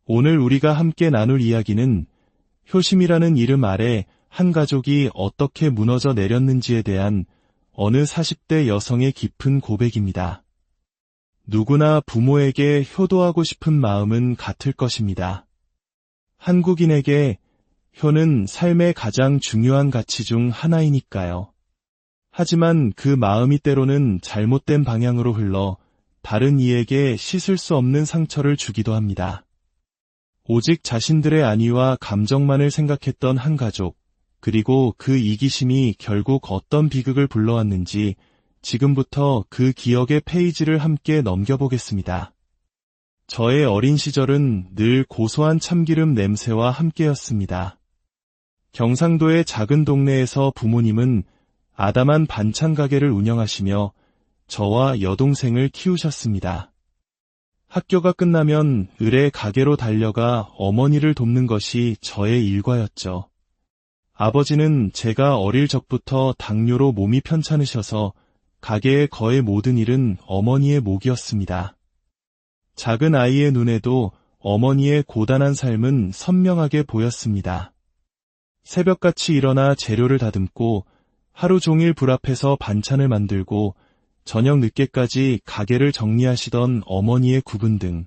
오늘 우리가 함께 나눌 이야기는 효심이라는 이름 아래 한 가족이 어떻게 무너져 내렸는지에 대한 어느 40대 여성의 깊은 고백입니다. 누구나 부모에게 효도하고 싶은 마음은 같을 것입니다. 한국인에게 효는 삶의 가장 중요한 가치 중 하나이니까요. 하지만 그 마음이 때로는 잘못된 방향으로 흘러 다른 이에게 씻을 수 없는 상처를 주기도 합니다. 오직 자신들의 안위와 감정만을 생각했던 한 가족, 그리고 그 이기심이 결국 어떤 비극을 불러왔는지 지금부터 그 기억의 페이지를 함께 넘겨보겠습니다. 저의 어린 시절은 늘 고소한 참기름 냄새와 함께였습니다. 경상도의 작은 동네에서 부모님은 아담한 반찬 가게를 운영하시며 저와 여동생을 키우셨습니다. 학교가 끝나면 을의 가게로 달려가 어머니를 돕는 것이 저의 일과였죠. 아버지는 제가 어릴 적부터 당뇨로 몸이 편찮으셔서 가게의 거의 모든 일은 어머니의 몫이었습니다. 작은 아이의 눈에도 어머니의 고단한 삶은 선명하게 보였습니다. 새벽같이 일어나 재료를 다듬고 하루 종일 불 앞에서 반찬을 만들고 저녁 늦게까지 가게를 정리하시던 어머니의 구분 등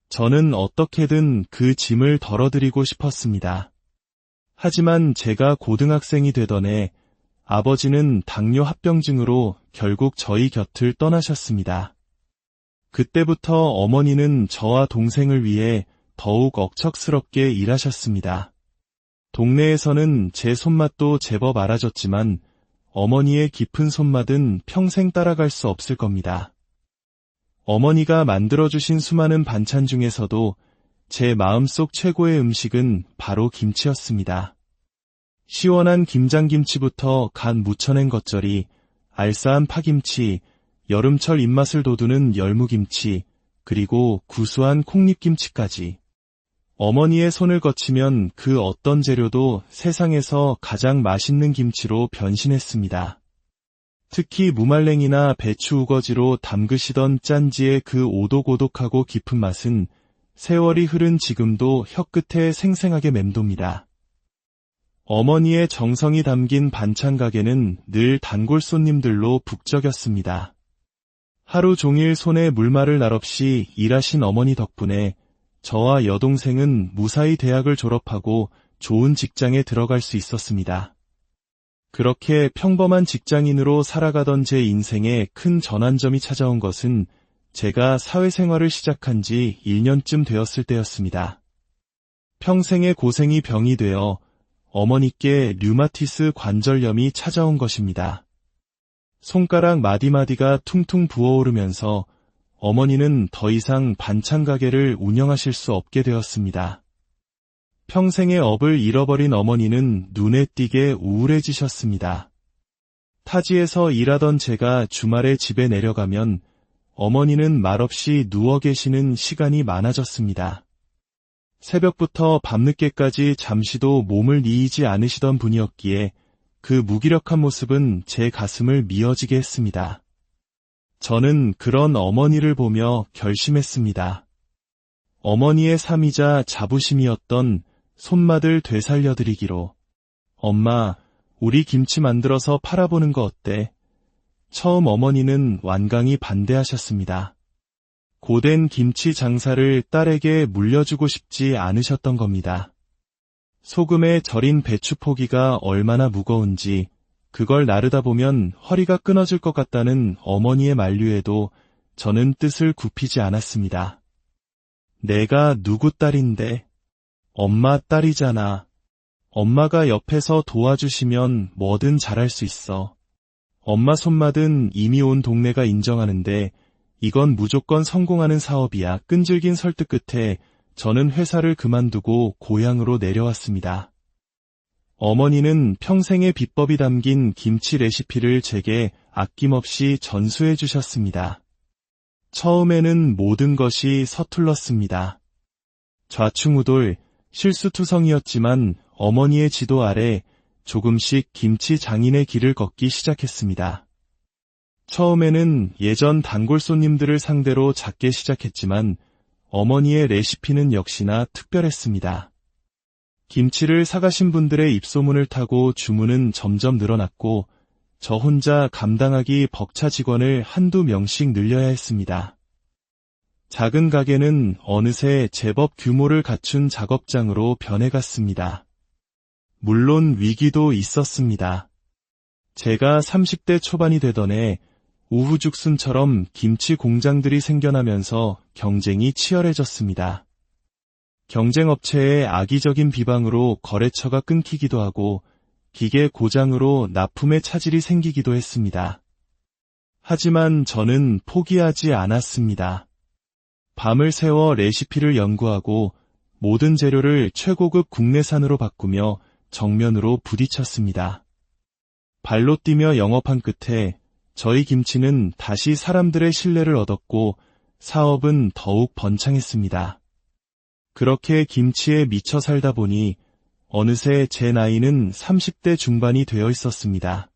저는 어떻게든 그 짐을 덜어드리고 싶었습니다. 하지만 제가 고등학생이 되던 해 아버지는 당뇨 합병증으로 결국 저희 곁을 떠나셨습니다. 그때부터 어머니는 저와 동생을 위해 더욱 억척스럽게 일하셨습니다. 동네에서는 제 손맛도 제법 알아졌지만 어머니의 깊은 손맛은 평생 따라갈 수 없을 겁니다. 어머니가 만들어주신 수많은 반찬 중에서도 제 마음속 최고의 음식은 바로 김치였습니다. 시원한 김장김치부터 간 무쳐낸 겉절이, 알싸한 파김치, 여름철 입맛을 돋우는 열무김치, 그리고 구수한 콩잎김치까지. 어머니의 손을 거치면 그 어떤 재료도 세상에서 가장 맛있는 김치로 변신했습니다. 특히 무말랭이나 배추 우거지로 담그시던 짠지의 그 오독오독하고 깊은 맛은 세월이 흐른 지금도 혀끝에 생생하게 맴돕니다. 어머니의 정성이 담긴 반찬 가게는 늘 단골 손님들로 북적였습니다. 하루 종일 손에 물마를 날 없이 일하신 어머니 덕분에 저와 여동생은 무사히 대학을 졸업하고 좋은 직장에 들어갈 수 있었습니다. 그렇게 평범한 직장인으로 살아가던 제 인생에 큰 전환점이 찾아온 것은 제가 사회생활을 시작한 지 1년쯤 되었을 때였습니다. 평생의 고생이 병이 되어 어머니께 류마티스 관절염이 찾아온 것입니다. 손가락 마디마디가 퉁퉁 부어오르면서 어머니는 더 이상 반찬 가게를 운영하실 수 없게 되었습니다. 평생의 업을 잃어버린 어머니는 눈에 띄게 우울해지셨습니다. 타지에서 일하던 제가 주말에 집에 내려가면 어머니는 말없이 누워 계시는 시간이 많아졌습니다. 새벽부터 밤늦게까지 잠시도 몸을 이이지 않으시던 분이었기에 그 무기력한 모습은 제 가슴을 미어지게 했습니다. 저는 그런 어머니를 보며 결심했습니다. 어머니의 삶이자 자부심이었던 손맛을 되살려드리기로. 엄마, 우리 김치 만들어서 팔아보는 거 어때? 처음 어머니는 완강히 반대하셨습니다. 고된 김치 장사를 딸에게 물려주고 싶지 않으셨던 겁니다. 소금에 절인 배추 포기가 얼마나 무거운지 그걸 나르다 보면 허리가 끊어질 것 같다는 어머니의 만류에도 저는 뜻을 굽히지 않았습니다. 내가 누구 딸인데? 엄마 딸이잖아. 엄마가 옆에서 도와주시면 뭐든 잘할 수 있어. 엄마 손맛은 이미 온 동네가 인정하는데 이건 무조건 성공하는 사업이야. 끈질긴 설득 끝에 저는 회사를 그만두고 고향으로 내려왔습니다. 어머니는 평생의 비법이 담긴 김치 레시피를 제게 아낌없이 전수해 주셨습니다. 처음에는 모든 것이 서툴렀습니다. 좌충우돌, 실수투성이었지만 어머니의 지도 아래 조금씩 김치 장인의 길을 걷기 시작했습니다. 처음에는 예전 단골 손님들을 상대로 작게 시작했지만 어머니의 레시피는 역시나 특별했습니다. 김치를 사가신 분들의 입소문을 타고 주문은 점점 늘어났고 저 혼자 감당하기 벅차 직원을 한두 명씩 늘려야 했습니다. 작은 가게는 어느새 제법 규모를 갖춘 작업장으로 변해갔습니다. 물론 위기도 있었습니다. 제가 30대 초반이 되던 해 우후죽순처럼 김치 공장들이 생겨나면서 경쟁이 치열해졌습니다. 경쟁업체의 악의적인 비방으로 거래처가 끊기기도 하고 기계 고장으로 납품의 차질이 생기기도 했습니다. 하지만 저는 포기하지 않았습니다. 밤을 새워 레시피를 연구하고 모든 재료를 최고급 국내산으로 바꾸며 정면으로 부딪혔습니다. 발로 뛰며 영업한 끝에 저희 김치는 다시 사람들의 신뢰를 얻었고 사업은 더욱 번창했습니다. 그렇게 김치에 미쳐 살다 보니 어느새 제 나이는 30대 중반이 되어 있었습니다.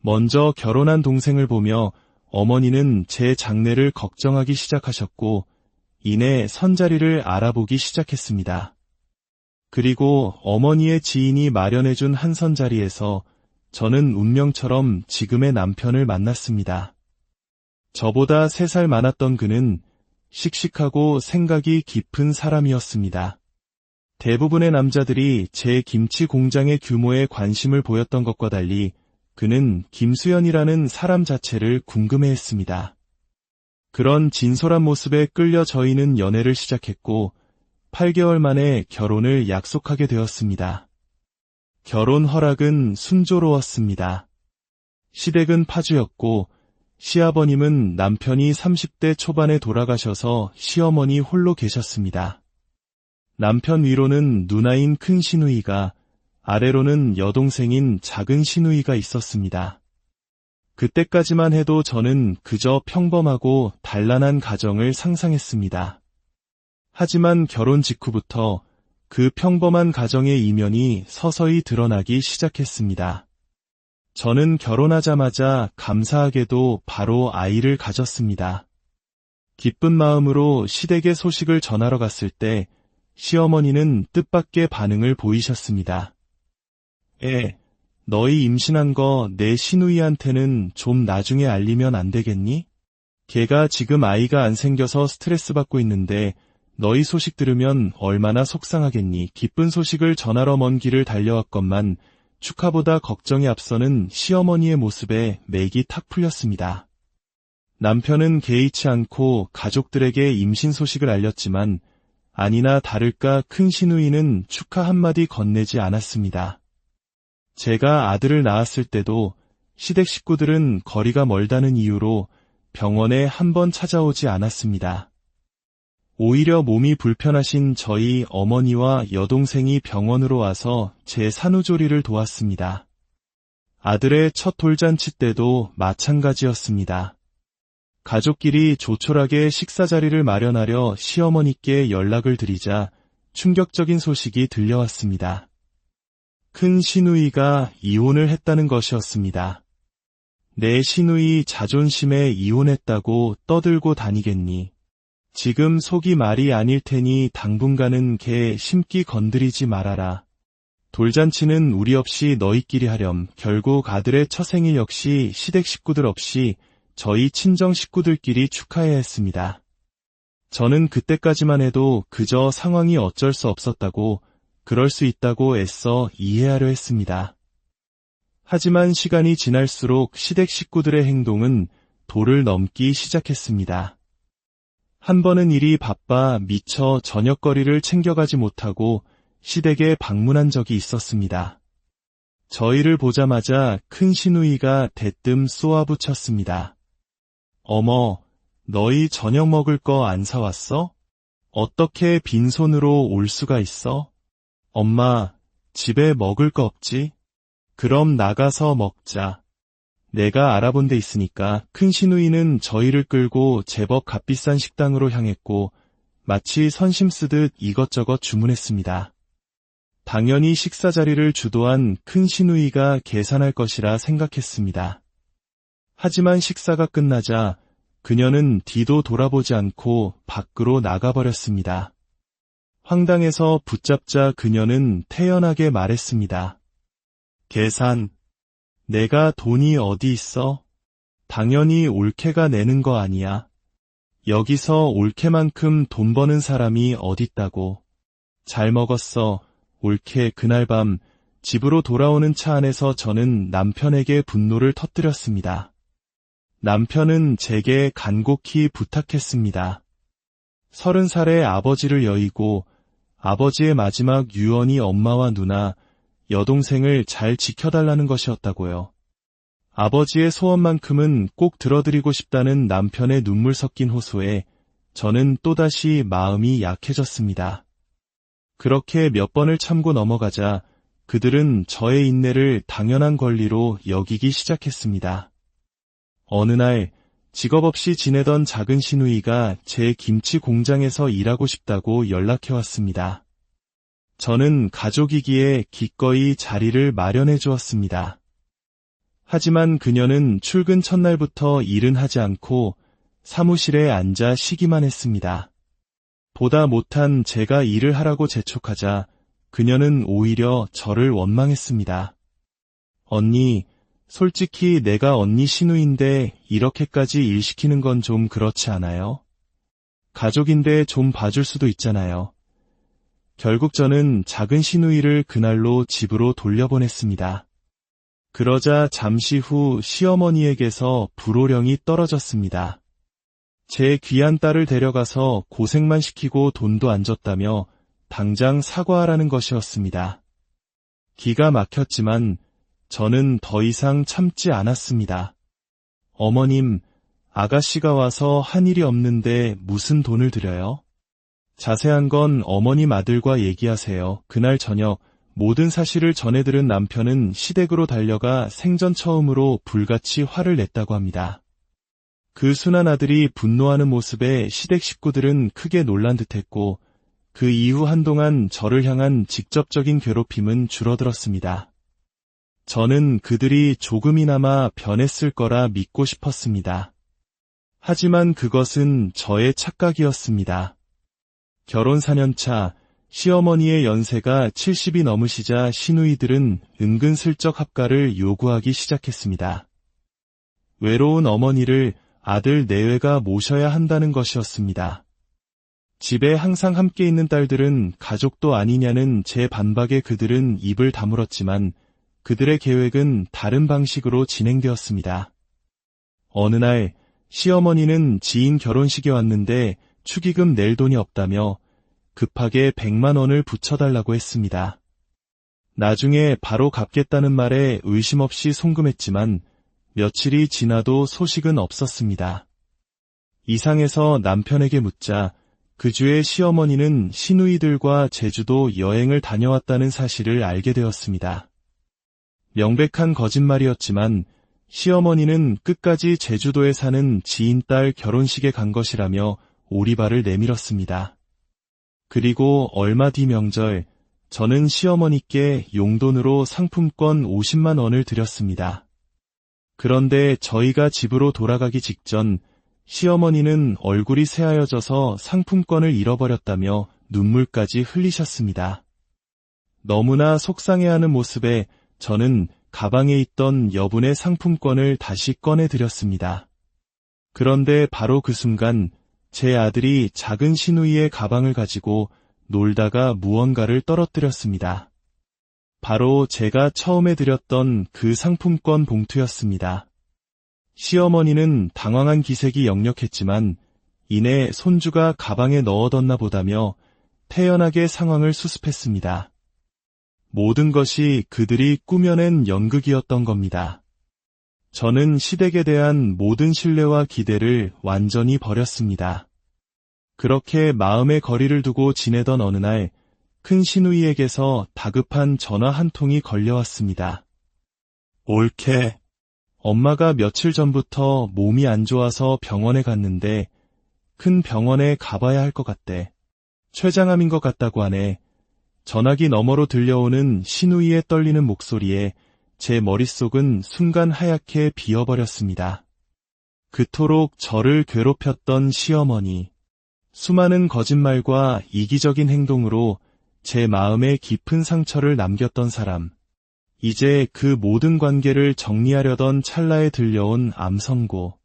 먼저 결혼한 동생을 보며 어머니는 제 장래를 걱정하기 시작하셨고 이내 선자리를 알아보기 시작했습니다. 그리고 어머니의 지인이 마련해준 한 선자리에서 저는 운명처럼 지금의 남편을 만났습니다. 저보다 3살 많았던 그는 씩씩하고 생각이 깊은 사람이었습니다. 대부분의 남자들이 제 김치 공장의 규모에 관심을 보였던 것과 달리 그는 김수연이라는 사람 자체를 궁금해했습니다. 그런 진솔한 모습에 끌려 저희는 연애를 시작했고 8개월 만에 결혼을 약속하게 되었습니다. 결혼 허락은 순조로웠습니다. 시댁은 파주였고 시아버님은 남편이 30대 초반에 돌아가셔서 시어머니 홀로 계셨습니다. 남편 위로는 누나인 큰 시누이가, 아래로는 여동생인 작은 시누이가 있었습니다. 그때까지만 해도 저는 그저 평범하고 단란한 가정을 상상했습니다. 하지만 결혼 직후부터 그 평범한 가정의 이면이 서서히 드러나기 시작했습니다. 저는 결혼하자마자 감사하게도 바로 아이를 가졌습니다. 기쁜 마음으로 시댁에 소식을 전하러 갔을 때 시어머니는 뜻밖의 반응을 보이셨습니다. 너희 임신한 거 내 시누이한테는 좀 나중에 알리면 안 되겠니? 걔가 지금 아이가 안 생겨서 스트레스 받고 있는데 너희 소식 들으면 얼마나 속상하겠니? 기쁜 소식을 전하러 먼 길을 달려왔건만 축하보다 걱정이 앞서는 시어머니의 모습에 맥이 탁 풀렸습니다. 남편은 개의치 않고 가족들에게 임신 소식을 알렸지만 아니나 다를까 큰 시누이는 축하 한마디 건네지 않았습니다. 제가 아들을 낳았을 때도 시댁 식구들은 거리가 멀다는 이유로 병원에 한 번 찾아오지 않았습니다. 오히려 몸이 불편하신 저희 어머니와 여동생이 병원으로 와서 제 산후조리를 도왔습니다. 아들의 첫 돌잔치 때도 마찬가지였습니다. 가족끼리 조촐하게 식사 자리를 마련하려 시어머니께 연락을 드리자 충격적인 소식이 들려왔습니다. 큰 시누이가 이혼을 했다는 것이었습니다. 내 시누이 자존심에 이혼했다고 떠들고 다니겠니? 지금 속이 말이 아닐 테니 당분간은 걔 심기 건드리지 말아라. 돌잔치는 우리 없이 너희끼리 하렴. 결국 아들의 첫 생일 역시 시댁 식구들 없이 저희 친정 식구들끼리 축하해야 했습니다. 저는 그때까지만 해도 그저 상황이 어쩔 수 없었다고, 그럴 수 있다고 애써 이해하려 했습니다. 하지만 시간이 지날수록 시댁 식구들의 행동은 도를 넘기 시작했습니다. 한 번은 일이 바빠 미처 저녁거리를 챙겨가지 못하고 시댁에 방문한 적이 있었습니다. 저희를 보자마자 큰 시누이가 대뜸 쏘아붙였습니다. 어머, 너희 저녁 먹을 거 안 사왔어? 어떻게 빈손으로 올 수가 있어? 엄마, 집에 먹을 거 없지? 그럼 나가서 먹자. 내가 알아본 데 있으니까. 큰 시누이는 저희를 끌고 제법 값비싼 식당으로 향했고 마치 선심 쓰듯 이것저것 주문했습니다. 당연히 식사 자리를 주도한 큰 시누이가 계산할 것이라 생각했습니다. 하지만 식사가 끝나자 그녀는 뒤도 돌아보지 않고 밖으로 나가버렸습니다. 황당해서 붙잡자 그녀는 태연하게 말했습니다. 계산. 내가 돈이 어디 있어? 당연히 올케가 내는 거 아니야. 여기서 올케만큼 돈 버는 사람이 어딨다고. 잘 먹었어. 올케. 그날 밤 집으로 돌아오는 차 안에서 저는 남편에게 분노를 터뜨렸습니다. 남편은 제게 간곡히 부탁했습니다. 30살의 아버지를 여의고 아버지의 마지막 유언이 엄마와 누나, 여동생을 잘 지켜달라는 것이었다고요. 아버지의 소원만큼은 꼭 들어드리고 싶다는 남편의 눈물 섞인 호소에 저는 또다시 마음이 약해졌습니다. 그렇게 몇 번을 참고 넘어가자 그들은 저의 인내를 당연한 권리로 여기기 시작했습니다. 어느 날 직업 없이 지내던 작은 시누이가 제 김치 공장에서 일하고 싶다고 연락해왔습니다. 저는 가족이기에 기꺼이 자리를 마련해 주었습니다. 하지만 그녀는 출근 첫날부터 일은 하지 않고 사무실에 앉아 쉬기만 했습니다. 보다 못한 제가 일을 하라고 재촉하자 그녀는 오히려 저를 원망했습니다. 언니, 솔직히 내가 언니 시누인데 이렇게까지 일 시키는 건 좀 그렇지 않아요? 가족인데 좀 봐줄 수도 있잖아요. 결국 저는 작은 시누이를 그날로 집으로 돌려보냈습니다. 그러자 잠시 후 시어머니에게서 불호령이 떨어졌습니다. 제 귀한 딸을 데려가서 고생만 시키고 돈도 안 줬다며 당장 사과하라는 것이었습니다. 기가 막혔지만 저는 더 이상 참지 않았습니다. 어머님, 아가씨가 와서 한 일이 없는데 무슨 돈을 드려요? 자세한 건 어머님 아들과 얘기하세요. 그날 저녁 모든 사실을 전해들은 남편은 시댁으로 달려가 생전 처음으로 불같이 화를 냈다고 합니다. 그 순한 아들이 분노하는 모습에 시댁 식구들은 크게 놀란 듯했고 그 이후 한동안 저를 향한 직접적인 괴롭힘은 줄어들었습니다. 저는 그들이 조금이나마 변했을 거라 믿고 싶었습니다. 하지만 그것은 저의 착각이었습니다. 결혼 4년차, 시어머니의 연세가 70이 넘으시자 시누이들은 은근슬쩍 합가를 요구하기 시작했습니다. 외로운 어머니를 아들 내외가 모셔야 한다는 것이었습니다. 집에 항상 함께 있는 딸들은 가족도 아니냐는 제 반박에 그들은 입을 다물었지만 그들의 계획은 다른 방식으로 진행되었습니다. 어느 날 시어머니는 지인 결혼식에 왔는데 축의금 낼 돈이 없다며 급하게 100만 원을 붙여달라고 했습니다. 나중에 바로 갚겠다는 말에 의심 없이 송금했지만 며칠이 지나도 소식은 없었습니다. 이상해서 남편에게 묻자 그 주에 시어머니는 시누이들과 제주도 여행을 다녀왔다는 사실을 알게 되었습니다. 명백한 거짓말이었지만 시어머니는 끝까지 제주도에 사는 지인 딸 결혼식에 간 것이라며 오리발을 내밀었습니다. 그리고 얼마 뒤 명절, 저는 시어머니께 용돈으로 상품권 50만 원을 드렸습니다. 그런데 저희가 집으로 돌아가기 직전 시어머니는 얼굴이 새하여져서 상품권을 잃어버렸다며 눈물까지 흘리셨습니다. 너무나 속상해하는 모습에 저는 가방에 있던 여분의 상품권을 다시 꺼내드렸습니다. 그런데 바로 그 순간 제 아들이 작은 시누이의 가방을 가지고 놀다가 무언가를 떨어뜨렸습니다. 바로 제가 처음에 드렸던 그 상품권 봉투였습니다. 시어머니는 당황한 기색이 역력했지만 이내 손주가 가방에 넣어뒀나 보다며 태연하게 상황을 수습했습니다. 모든 것이 그들이 꾸며낸 연극이었던 겁니다. 저는 시댁에 대한 모든 신뢰와 기대를 완전히 버렸습니다. 그렇게 마음의 거리를 두고 지내던 어느 날 큰 시누이에게서 다급한 전화 한 통이 걸려왔습니다. 올케, 엄마가 며칠 전부터 몸이 안 좋아서 병원에 갔는데 큰 병원에 가봐야 할 것 같대. 췌장암인 것 같다고 하네. 전화기 너머로 들려오는 시누이의 떨리는 목소리에 제 머릿속은 순간 하얗게 비어버렸습니다. 그토록 저를 괴롭혔던 시어머니. 수많은 거짓말과 이기적인 행동으로 제 마음에 깊은 상처를 남겼던 사람. 이제 그 모든 관계를 정리하려던 찰나에 들려온 암선고.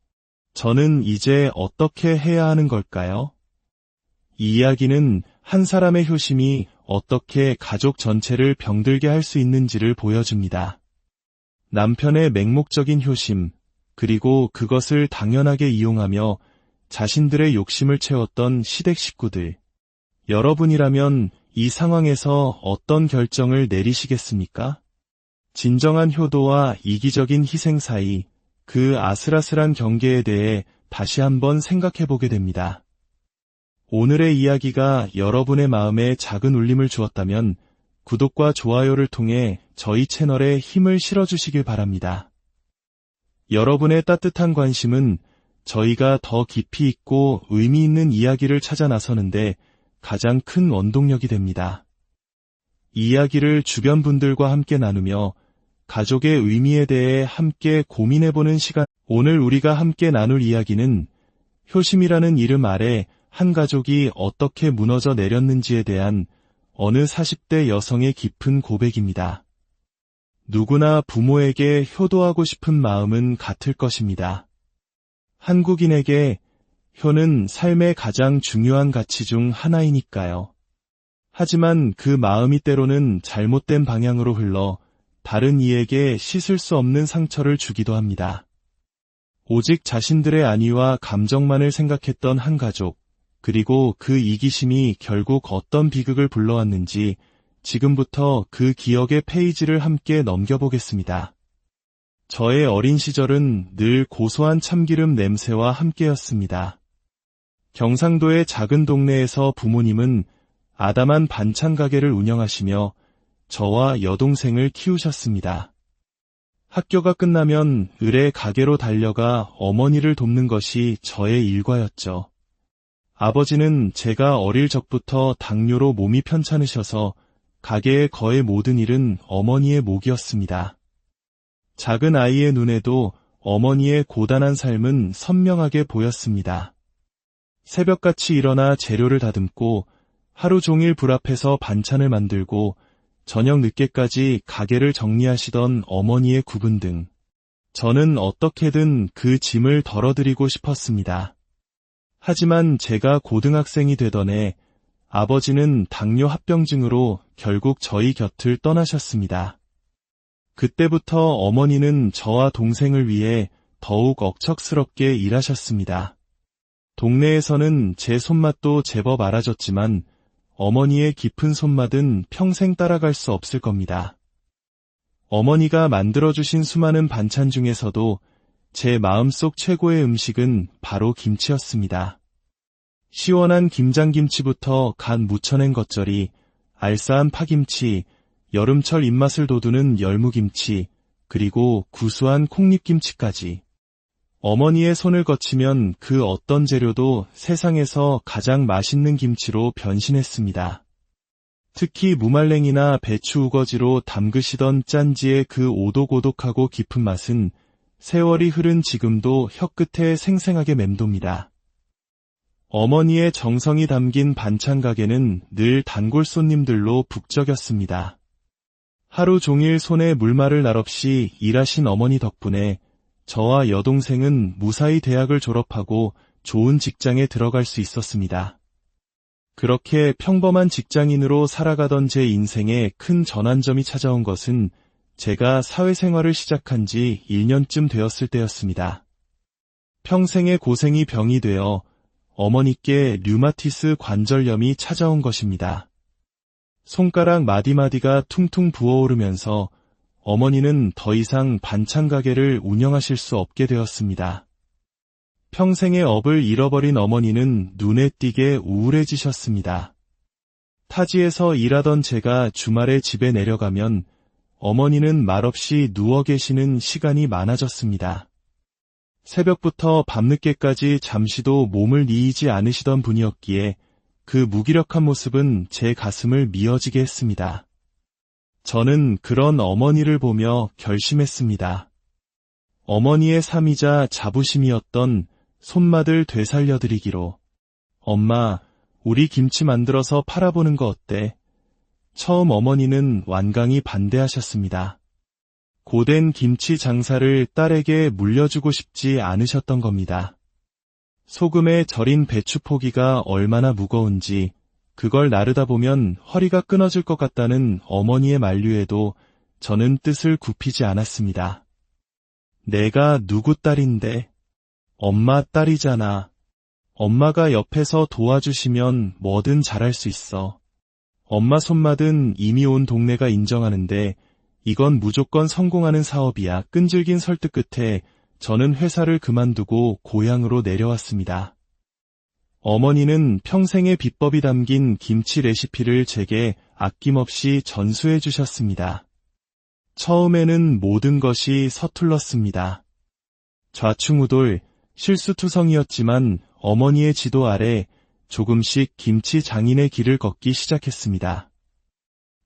저는 이제 어떻게 해야 하는 걸까요? 이 이야기는 한 사람의 효심이 어떻게 가족 전체를 병들게 할 수 있는지를 보여줍니다. 남편의 맹목적인 효심, 그리고 그것을 당연하게 이용하며 자신들의 욕심을 채웠던 시댁 식구들. 여러분이라면 이 상황에서 어떤 결정을 내리시겠습니까? 진정한 효도와 이기적인 희생 사이 그 아슬아슬한 경계에 대해 다시 한번 생각해보게 됩니다. 오늘의 이야기가 여러분의 마음에 작은 울림을 주었다면 구독과 좋아요를 통해 저희 채널에 힘을 실어주시길 바랍니다. 여러분의 따뜻한 관심은 저희가 더 깊이 있고 의미 있는 이야기를 찾아 나서는데 가장 큰 원동력이 됩니다. 이 이야기를 주변 분들과 함께 나누며 가족의 의미에 대해 함께 고민해보는 시간. 오늘 우리가 함께 나눌 이야기는 효심이라는 이름 아래 한 가족이 어떻게 무너져 내렸는지에 대한 어느 40대 여성의 깊은 고백입니다. 누구나 부모에게 효도하고 싶은 마음은 같을 것입니다. 한국인에게 효는 삶의 가장 중요한 가치 중 하나이니까요. 하지만 그 마음이 때로는 잘못된 방향으로 흘러 다른 이에게 씻을 수 없는 상처를 주기도 합니다. 오직 자신들의 안위와 감정만을 생각했던 한 가족, 그리고 그 이기심이 결국 어떤 비극을 불러왔는지 지금부터 그 기억의 페이지를 함께 넘겨보겠습니다. 저의 어린 시절은 늘 고소한 참기름 냄새와 함께였습니다. 경상도의 작은 동네에서 부모님은 아담한 반찬 가게를 운영하시며 저와 여동생을 키우셨습니다. 학교가 끝나면 을의 가게로 달려가 어머니를 돕는 것이 저의 일과였죠. 아버지는 제가 어릴 적부터 당뇨로 몸이 편찮으셔서 가게의 거의 모든 일은 어머니의 몫이었습니다. 작은 아이의 눈에도 어머니의 고단한 삶은 선명하게 보였습니다. 새벽같이 일어나 재료를 다듬고 하루 종일 불 앞에서 반찬을 만들고 저녁 늦게까지 가게를 정리하시던 어머니의 구분 등 저는 어떻게든 그 짐을 덜어드리고 싶었습니다. 하지만 제가 고등학생이 되던 해 아버지는 당뇨 합병증으로 결국 저희 곁을 떠나셨습니다. 그때부터 어머니는 저와 동생을 위해 더욱 억척스럽게 일하셨습니다. 동네에서는 제 손맛도 제법 알아졌지만 어머니의 깊은 손맛은 평생 따라갈 수 없을 겁니다. 어머니가 만들어주신 수많은 반찬 중에서도 제 마음속 최고의 음식은 바로 김치였습니다. 시원한 김장김치부터 간 무쳐낸 겉절이, 알싸한 파김치, 여름철 입맛을 돋우는 열무김치, 그리고 구수한 콩잎김치까지. 어머니의 손을 거치면 그 어떤 재료도 세상에서 가장 맛있는 김치로 변신했습니다. 특히 무말랭이나 배추 우거지로 담그시던 짠지의 그 오독오독하고 깊은 맛은 세월이 흐른 지금도 혀끝에 생생하게 맴돕니다. 어머니의 정성이 담긴 반찬 가게는 늘 단골 손님들로 북적였습니다. 하루 종일 손에 물말을 날 없이 일하신 어머니 덕분에 저와 여동생은 무사히 대학을 졸업하고 좋은 직장에 들어갈 수 있었습니다. 그렇게 평범한 직장인으로 살아가던 제 인생에 큰 전환점이 찾아온 것은 제가 사회생활을 시작한 지 1년쯤 되었을 때였습니다. 평생의 고생이 병이 되어 어머니께 류마티스 관절염이 찾아온 것입니다. 손가락 마디마디가 퉁퉁 부어오르면서 어머니는 더 이상 반찬 가게를 운영하실 수 없게 되었습니다. 평생의 업을 잃어버린 어머니는 눈에 띄게 우울해지셨습니다. 타지에서 일하던 제가 주말에 집에 내려가면 어머니는 말없이 누워 계시는 시간이 많아졌습니다. 새벽부터 밤늦게까지 잠시도 몸을 이이지 않으시던 분이었기에 그 무기력한 모습은 제 가슴을 미어지게 했습니다. 저는 그런 어머니를 보며 결심했습니다. 어머니의 삶이자 자부심이었던 손맛을 되살려드리기로. 엄마, 우리 김치 만들어서 팔아보는 거 어때? 처음 어머니는 완강히 반대하셨습니다. 고된 김치 장사를 딸에게 물려주고 싶지 않으셨던 겁니다. 소금에 절인 배추 포기가 얼마나 무거운지 그걸 나르다 보면 허리가 끊어질 것 같다는 어머니의 만류에도 저는 뜻을 굽히지 않았습니다. 내가 누구 딸인데? 엄마 딸이잖아. 엄마가 옆에서 도와주시면 뭐든 잘할 수 있어. 엄마 손맛은 이미 온 동네가 인정하는데 이건 무조건 성공하는 사업이야. 끈질긴 설득 끝에 저는 회사를 그만두고 고향으로 내려왔습니다. 어머니는 평생의 비법이 담긴 김치 레시피를 제게 아낌없이 전수해 주셨습니다. 처음에는 모든 것이 서툴렀습니다. 좌충우돌, 실수투성이었지만 어머니의 지도 아래 조금씩 김치 장인의 길을 걷기 시작했습니다.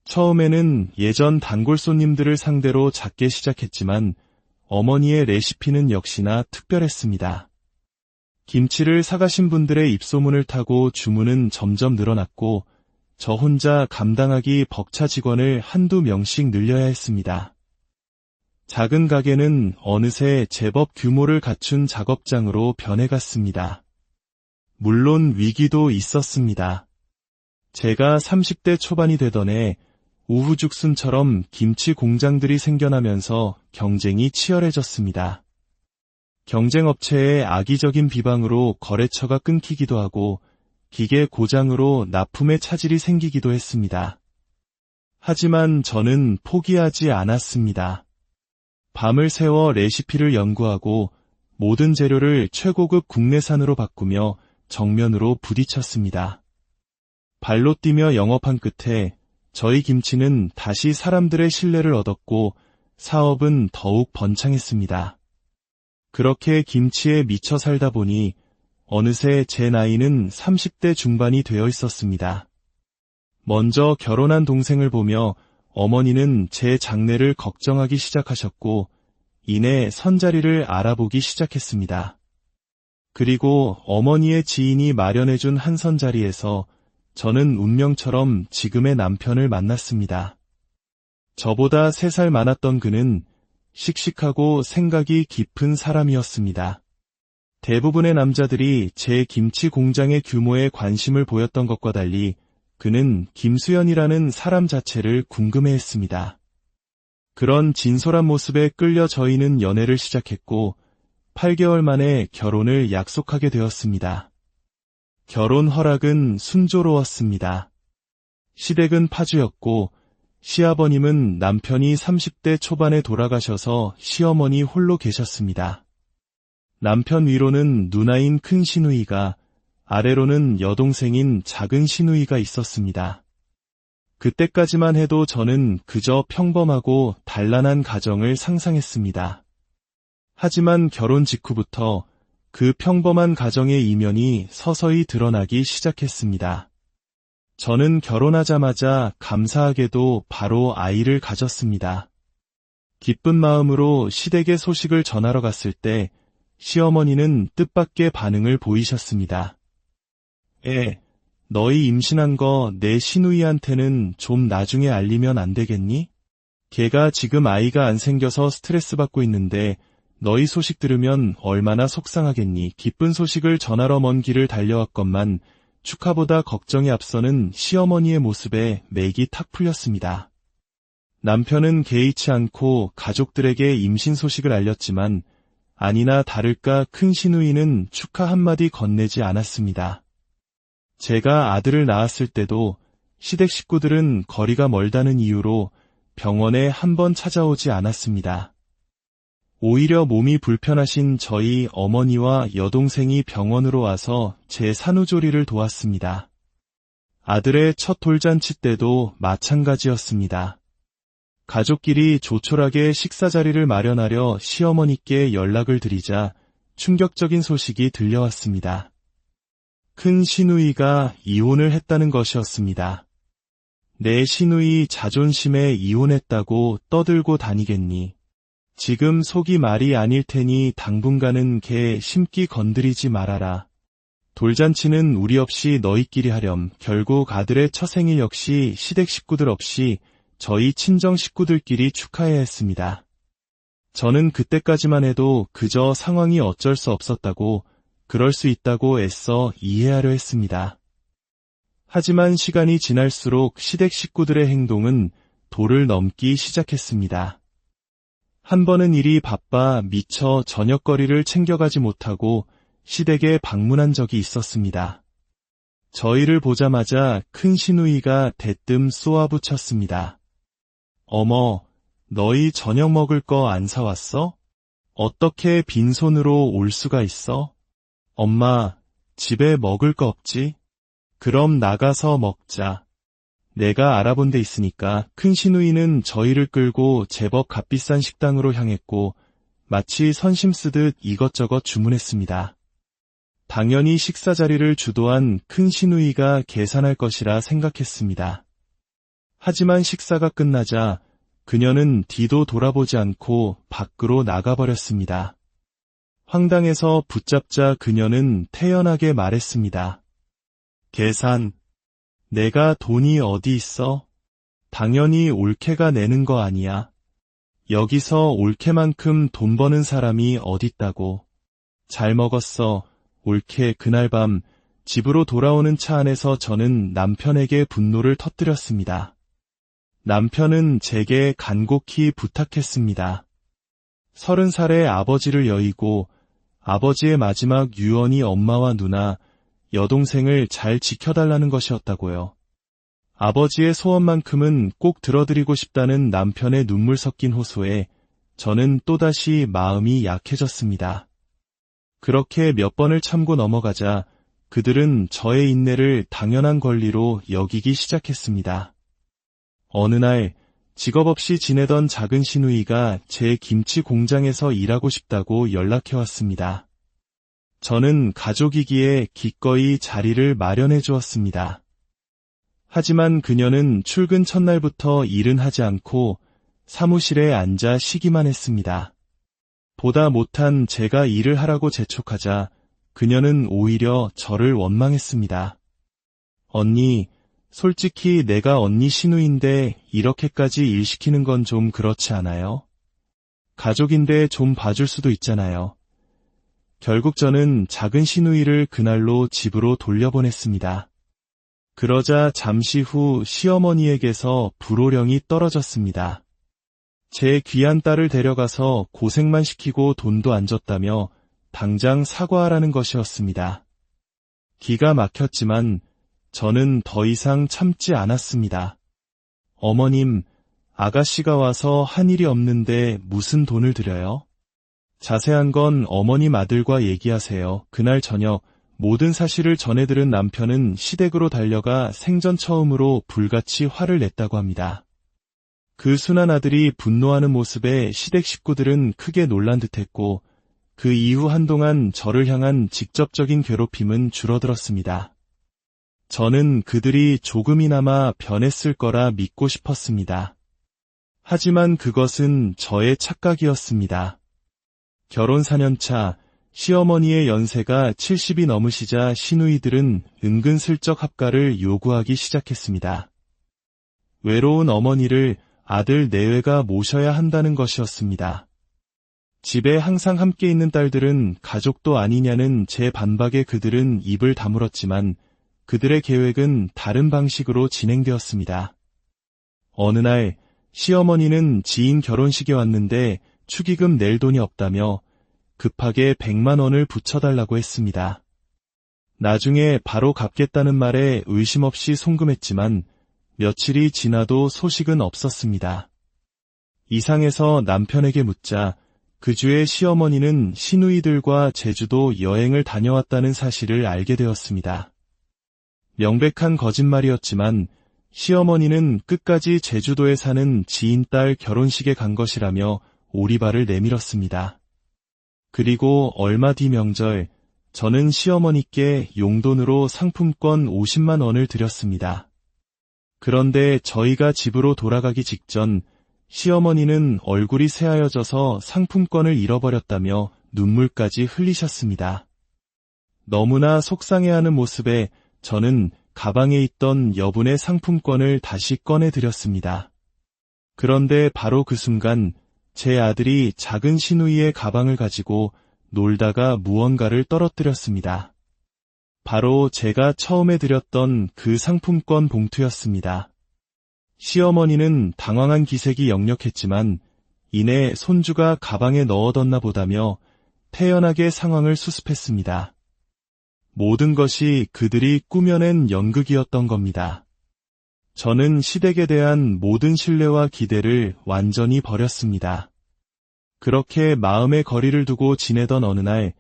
처음에는 예전 단골 손님들을 상대로 작게 시작했지만 어머니의 레시피는 역시나 특별했습니다. 김치를 사가신 분들의 입소문을 타고 주문은 점점 늘어났고 저 혼자 감당하기 벅차 직원을 한두 명씩 늘려야 했습니다. 작은 가게는 어느새 제법 규모를 갖춘 작업장으로 변해갔습니다. 물론 위기도 있었습니다. 제가 30대 초반이 되던 해 우후죽순처럼 김치 공장들이 생겨나면서 경쟁이 치열해졌습니다. 경쟁업체의 악의적인 비방으로 거래처가 끊기기도 하고 기계 고장으로 납품의 차질이 생기기도 했습니다. 하지만 저는 포기하지 않았습니다. 밤을 새워 레시피를 연구하고 모든 재료를 최고급 국내산으로 바꾸며 정면으로 부딪혔습니다. 발로 뛰며 영업한 끝에 저희 김치는 다시 사람들의 신뢰를 얻었고 사업은 더욱 번창했습니다. 그렇게 김치에 미쳐 살다 보니 어느새 제 나이는 30대 중반이 되어 있었습니다. 먼저 결혼한 동생을 보며 어머니는 제 장래를 걱정하기 시작하셨고 이내 선자리를 알아보기 시작했습니다. 그리고 어머니의 지인이 마련해준 한 선자리에서 저는 운명처럼 지금의 남편을 만났습니다. 저보다 3살 많았던 그는 씩씩하고 생각이 깊은 사람이었습니다. 대부분의 남자들이 제 김치 공장의 규모에 관심을 보였던 것과 달리 그는 김수연이라는 사람 자체를 궁금해했습니다. 그런 진솔한 모습에 끌려 저희는 연애를 시작했고 8개월 만에 결혼을 약속하게 되었습니다. 결혼 허락은 순조로웠습니다. 시댁은 파주였고 시아버님은 남편이 30대 초반에 돌아가셔서 시어머니 홀로 계셨습니다. 남편 위로는 누나인 큰 시누이가, 아래로는 여동생인 작은 시누이가 있었습니다. 그때까지만 해도 저는 그저 평범하고 단란한 가정을 상상했습니다. 하지만 결혼 직후부터 그 평범한 가정의 이면이 서서히 드러나기 시작했습니다. 저는 결혼하자마자 감사하게도 바로 아이를 가졌습니다. 기쁜 마음으로 시댁에 소식을 전하러 갔을 때 시어머니는 뜻밖의 반응을 보이셨습니다. 너희 임신한 거 내 시누이한테는 좀 나중에 알리면 안 되겠니? 걔가 지금 아이가 안 생겨서 스트레스 받고 있는데 너희 소식 들으면 얼마나 속상하겠니? 기쁜 소식을 전하러 먼 길을 달려왔건만 축하보다 걱정이 앞서는 시어머니의 모습에 맥이 탁 풀렸습니다. 남편은 개의치 않고 가족들에게 임신 소식을 알렸지만 아니나 다를까 큰 시누이는 축하 한마디 건네지 않았습니다. 제가 아들을 낳았을 때도 시댁 식구들은 거리가 멀다는 이유로 병원에 한 번 찾아오지 않았습니다. 오히려 몸이 불편하신 저희 어머니와 여동생이 병원으로 와서 제 산후조리를 도왔습니다. 아들의 첫 돌잔치 때도 마찬가지였습니다. 가족끼리 조촐하게 식사 자리를 마련하려 시어머니께 연락을 드리자 충격적인 소식이 들려왔습니다. 큰 시누이가 이혼을 했다는 것이었습니다. 내 시누이 자존심에 이혼했다고 떠들고 다니겠니? 지금 속이 말이 아닐 테니 당분간은 개 심기 건드리지 말아라. 돌잔치는 우리 없이 너희끼리 하렴. 결국 아들의 첫 생일 역시 시댁 식구들 없이 저희 친정 식구들끼리 축하해야 했습니다. 저는 그때까지만 해도 그저 상황이 어쩔 수 없었다고, 그럴 수 있다고 애써 이해하려 했습니다. 하지만 시간이 지날수록 시댁 식구들의 행동은 도를 넘기 시작했습니다. 한 번은 일이 바빠 미처 저녁거리를 챙겨가지 못하고 시댁에 방문한 적이 있었습니다. 저희를 보자마자 큰 시누이가 대뜸 쏘아붙였습니다. 어머, 너희 저녁 먹을 거 안 사왔어? 어떻게 빈손으로 올 수가 있어? 엄마, 집에 먹을 거 없지? 그럼 나가서 먹자. 내가 알아본 데 있으니까. 큰 시누이는 저희를 끌고 제법 값비싼 식당으로 향했고 마치 선심 쓰듯 이것저것 주문했습니다. 당연히 식사 자리를 주도한 큰 시누이가 계산할 것이라 생각했습니다. 하지만 식사가 끝나자 그녀는 뒤도 돌아보지 않고 밖으로 나가버렸습니다. 황당해서 붙잡자 그녀는 태연하게 말했습니다. 계산. 내가 돈이 어디 있어? 당연히 올케가 내는 거 아니야. 여기서 올케만큼 돈 버는 사람이 어딨다고. 잘 먹었어. 올케. 그날 밤 집으로 돌아오는 차 안에서 저는 남편에게 분노를 터뜨렸습니다. 남편은 제게 간곡히 부탁했습니다. 30살의 아버지를 여의고 아버지의 마지막 유언이 엄마와 누나, 여동생을 잘 지켜달라는 것이었다고요. 아버지의 소원만큼은 꼭 들어드리고 싶다는 남편의 눈물 섞인 호소에 저는 또다시 마음이 약해졌습니다. 그렇게 몇 번을 참고 넘어가자 그들은 저의 인내를 당연한 권리로 여기기 시작했습니다. 어느 날 직업 없이 지내던 작은 시누이가 제 김치 공장에서 일하고 싶다고 연락해왔습니다. 저는 가족이기에 기꺼이 자리를 마련해 주었습니다. 하지만 그녀는 출근 첫날부터 일은 하지 않고 사무실에 앉아 쉬기만 했습니다. 보다 못한 제가 일을 하라고 재촉하자 그녀는 오히려 저를 원망했습니다. 언니, 솔직히 내가 언니 시누인데 이렇게까지 일 시키는 건 좀 그렇지 않아요? 가족인데 좀 봐줄 수도 있잖아요. 결국 저는 작은 시누이를 그날로 집으로 돌려보냈습니다. 그러자 잠시 후 시어머니에게서 불호령이 떨어졌습니다. 제 귀한 딸을 데려가서 고생만 시키고 돈도 안 줬다며 당장 사과하라는 것이었습니다. 기가 막혔지만 저는 더 이상 참지 않았습니다. 어머님, 아가씨가 와서 한 일이 없는데 무슨 돈을 드려요? 자세한 건 어머님 아들과 얘기하세요. 그날 저녁 모든 사실을 전해들은 남편은 시댁으로 달려가 생전 처음으로 불같이 화를 냈다고 합니다. 그 순한 아들이 분노하는 모습에 시댁 식구들은 크게 놀란 듯했고 그 이후 한동안 저를 향한 직접적인 괴롭힘은 줄어들었습니다. 저는 그들이 조금이나마 변했을 거라 믿고 싶었습니다. 하지만 그것은 저의 착각이었습니다. 결혼 4년 차, 시어머니의 연세가 70이 넘으시자 시누이들은 은근슬쩍 합가를 요구하기 시작했습니다. 외로운 어머니를 아들 내외가 모셔야 한다는 것이었습니다. 집에 항상 함께 있는 딸들은 가족도 아니냐는 제 반박에 그들은 입을 다물었지만 그들의 계획은 다른 방식으로 진행되었습니다. 어느 날 시어머니는 지인 결혼식에 왔는데 축의금 낼 돈이 없다며 급하게 100만 원을 붙여달라고 했습니다. 나중에 바로 갚겠다는 말에 의심 없이 송금했지만 며칠이 지나도 소식은 없었습니다. 이상해서 남편에게 묻자 그 주에 시어머니는 시누이들과 제주도 여행을 다녀왔다는 사실을 알게 되었습니다. 명백한 거짓말이었지만 시어머니는 끝까지 제주도에 사는 지인 딸 결혼식에 간 것이라며 오리발을 내밀었습니다. 그리고 얼마 뒤 명절, 저는 시어머니께 용돈으로 상품권 50만 원을 드렸습니다. 그런데 저희가 집으로 돌아가기 직전 시어머니는 얼굴이 새하여져서 상품권을 잃어버렸다며 눈물까지 흘리셨습니다. 너무나 속상해하는 모습에 저는 가방에 있던 여분의 상품권을 다시 꺼내드렸습니다. 그런데 바로 그 순간 제 아들이 작은 시누이의 가방을 가지고 놀다가 무언가를 떨어뜨렸습니다. 바로 제가 처음에 드렸던 그 상품권 봉투였습니다. 시어머니는 당황한 기색이 역력했지만 이내 손주가 가방에 넣어뒀나 보다며 태연하게 상황을 수습했습니다. 모든 것이 그들이 꾸며낸 연극이었던 겁니다. 저는 시댁에 대한 모든 신뢰와 기대를 완전히 버렸습니다. 그렇게 마음의 거리를 두고 지내던 어느 날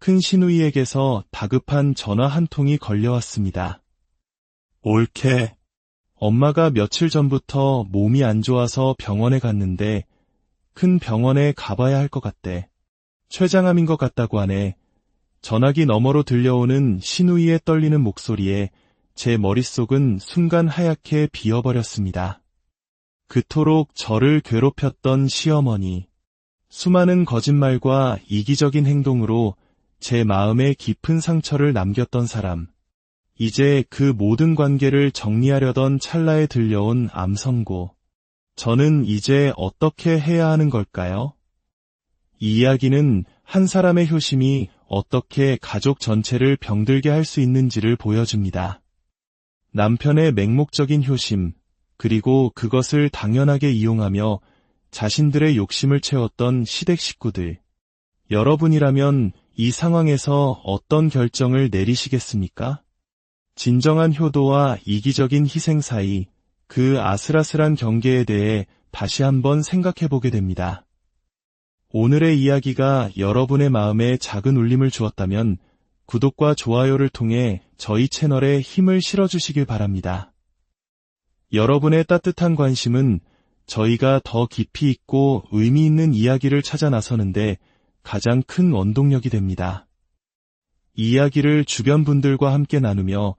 큰 시누이에게서 다급한 전화 한 통이 걸려왔습니다. 올케. 엄마가 며칠 전부터 몸이 안 좋아서 병원에 갔는데 큰 병원에 가봐야 할 것 같대. 췌장암인 것 같다고 하네. 전화기 너머로 들려오는 시누이의 떨리는 목소리에 제 머릿속은 순간 하얗게 비어버렸습니다. 그토록 저를 괴롭혔던 시어머니. 수많은 거짓말과 이기적인 행동으로 제 마음에 깊은 상처를 남겼던 사람. 이제 그 모든 관계를 정리하려던 찰나에 들려온 암 선고. 저는 이제 어떻게 해야 하는 걸까요? 이 이야기는 한 사람의 효심이 어떻게 가족 전체를 병들게 할 수 있는지를 보여줍니다. 남편의 맹목적인 효심, 그리고 그것을 당연하게 이용하며 자신들의 욕심을 채웠던 시댁 식구들. 여러분이라면 이 상황에서 어떤 결정을 내리시겠습니까? 진정한 효도와 이기적인 희생 사이 그 아슬아슬한 경계에 대해 다시 한번 생각해보게 됩니다. 오늘의 이야기가 여러분의 마음에 작은 울림을 주었다면 구독과 좋아요를 통해 저희 채널에 힘을 실어주시길 바랍니다. 여러분의 따뜻한 관심은 저희가 더 깊이 있고 의미 있는 이야기를 찾아 나서는데 가장 큰 원동력이 됩니다. 이 이야기를 주변 분들과 함께 나누며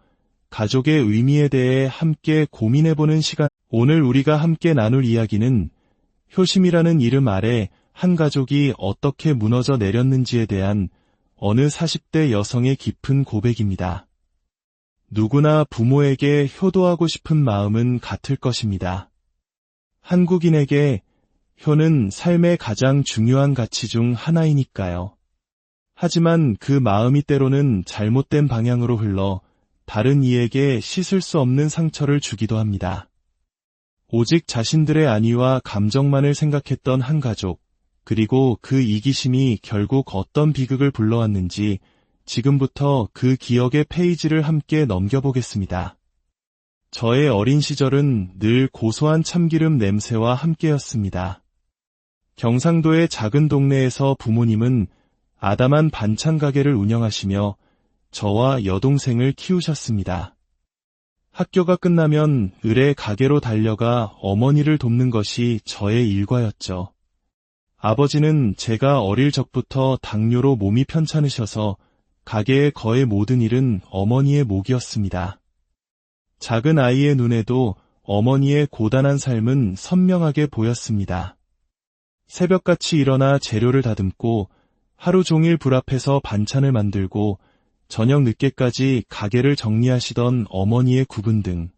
가족의 의미에 대해 함께 고민해보는 시간. 오늘 우리가 함께 나눌 이야기는 효심이라는 이름 아래 한 가족이 어떻게 무너져 내렸는지에 대한 어느 40대 여성의 깊은 고백입니다. 누구나 부모에게 효도하고 싶은 마음은 같을 것입니다. 한국인에게 효는 삶의 가장 중요한 가치 중 하나이니까요. 하지만 그 마음이 때로는 잘못된 방향으로 흘러 다른 이에게 씻을 수 없는 상처를 주기도 합니다. 오직 자신들의 안위와 감정만을 생각했던 한 가족, 그리고 그 이기심이 결국 어떤 비극을 불러왔는지 지금부터 그 기억의 페이지를 함께 넘겨보겠습니다. 저의 어린 시절은 늘 고소한 참기름 냄새와 함께였습니다. 경상도의 작은 동네에서 부모님은 아담한 반찬 가게를 운영하시며 저와 여동생을 키우셨습니다. 학교가 끝나면 을의 가게로 달려가 어머니를 돕는 것이 저의 일과였죠. 아버지는 제가 어릴 적부터 당뇨로 몸이 편찮으셔서 가게의 거의 모든 일은 어머니의 몫이었습니다. 작은 아이의 눈에도 어머니의 고단한 삶은 선명하게 보였습니다. 새벽같이 일어나 재료를 다듬고 하루 종일 불 앞에서 반찬을 만들고 저녁 늦게까지 가게를 정리하시던 어머니의 구분 등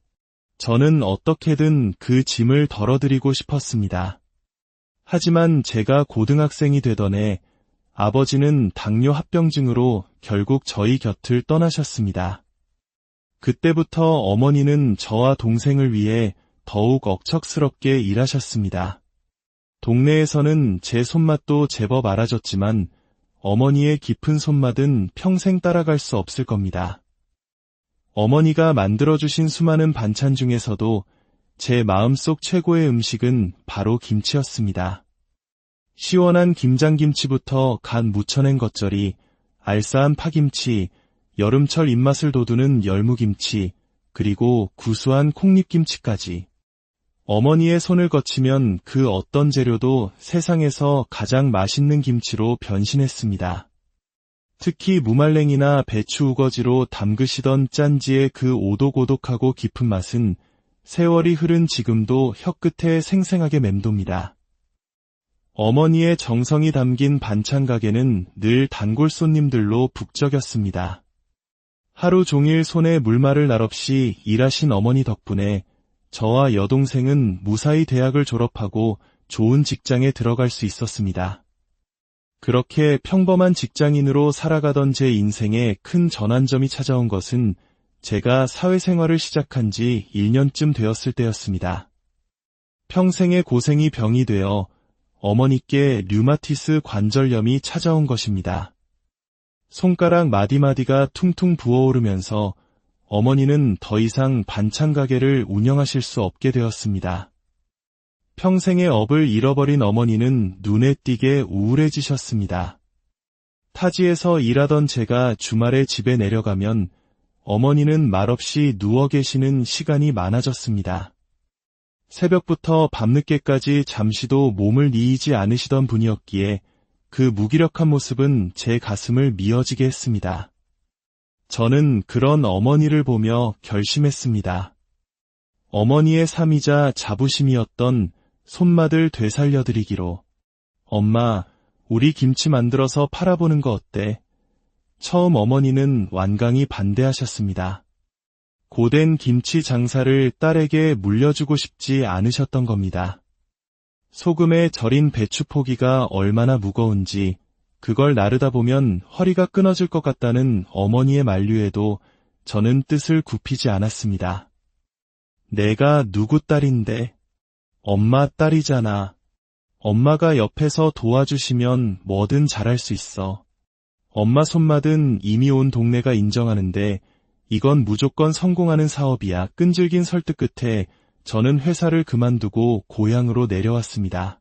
저는 어떻게든 그 짐을 덜어드리고 싶었습니다. 하지만 제가 고등학생이 되던 해 아버지는 당뇨 합병증으로 결국 저희 곁을 떠나셨습니다. 그때부터 어머니는 저와 동생을 위해 더욱 억척스럽게 일하셨습니다. 동네에서는 제 손맛도 제법 알아졌지만 어머니의 깊은 손맛은 평생 따라갈 수 없을 겁니다. 어머니가 만들어주신 수많은 반찬 중에서도 제 마음속 최고의 음식은 바로 김치였습니다. 시원한 김장김치부터 간 무쳐낸 겉절이, 알싸한 파김치, 여름철 입맛을 돋우는 열무김치, 그리고 구수한 콩잎김치까지. 어머니의 손을 거치면 그 어떤 재료도 세상에서 가장 맛있는 김치로 변신했습니다. 특히 무말랭이나 배추 우거지로 담그시던 짠지의 그 오독오독하고 깊은 맛은 세월이 흐른 지금도 혀끝에 생생하게 맴돕니다. 어머니의 정성이 담긴 반찬 가게는 늘 단골 손님들로 북적였습니다. 하루 종일 손에 물마를 날 없이 일하신 어머니 덕분에 저와 여동생은 무사히 대학을 졸업하고 좋은 직장에 들어갈 수 있었습니다. 그렇게 평범한 직장인으로 살아가던 제 인생에 큰 전환점이 찾아온 것은 제가 사회생활을 시작한 지 1년쯤 되었을 때였습니다. 평생의 고생이 병이 되어 어머니께 류마티스 관절염이 찾아온 것입니다. 손가락 마디마디가 퉁퉁 부어오르면서 어머니는 더 이상 반찬 가게를 운영하실 수 없게 되었습니다. 평생의 업을 잃어버린 어머니는 눈에 띄게 우울해지셨습니다. 타지에서 일하던 제가 주말에 집에 내려가면 어머니는 말없이 누워 계시는 시간이 많아졌습니다. 새벽부터 밤늦게까지 잠시도 몸을 뉘이지 않으시던 분이었기에 그 무기력한 모습은 제 가슴을 미어지게 했습니다. 저는 그런 어머니를 보며 결심했습니다. 어머니의 삶이자 자부심이었던 손맛을 되살려드리기로. 엄마, 우리 김치 만들어서 팔아보는 거 어때? 처음 어머니는 완강히 반대하셨습니다. 고된 김치 장사를 딸에게 물려주고 싶지 않으셨던 겁니다. 소금에 절인 배추 포기가 얼마나 무거운지 그걸 나르다 보면 허리가 끊어질 것 같다는 어머니의 만류에도 저는 뜻을 굽히지 않았습니다. 내가 누구 딸인데? 엄마 딸이잖아. 엄마가 옆에서 도와주시면 뭐든 잘할 수 있어. 엄마 손맛은 이미 온 동네가 인정하는데 이건 무조건 성공하는 사업이야. 끈질긴 설득 끝에 저는 회사를 그만두고 고향으로 내려왔습니다.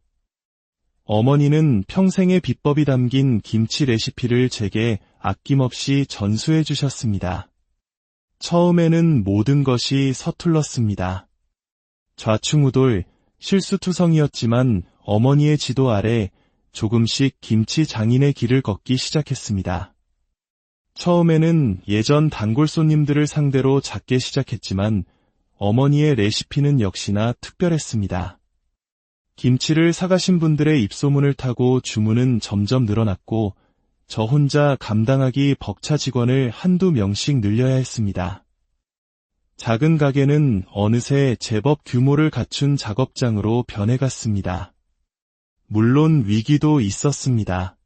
어머니는 평생의 비법이 담긴 김치 레시피를 제게 아낌없이 전수해 주셨습니다. 처음에는 모든 것이 서툴렀습니다. 좌충우돌, 실수투성이었지만 어머니의 지도 아래 조금씩 김치 장인의 길을 걷기 시작했습니다. 처음에는 예전 단골 손님들을 상대로 작게 시작했지만 어머니의 레시피는 역시나 특별했습니다. 김치를 사가신 분들의 입소문을 타고 주문은 점점 늘어났고 저 혼자 감당하기 벅차 직원을 한두 명씩 늘려야 했습니다. 작은 가게는 어느새 제법 규모를 갖춘 작업장으로 변해갔습니다. 물론 위기도 있었습니다.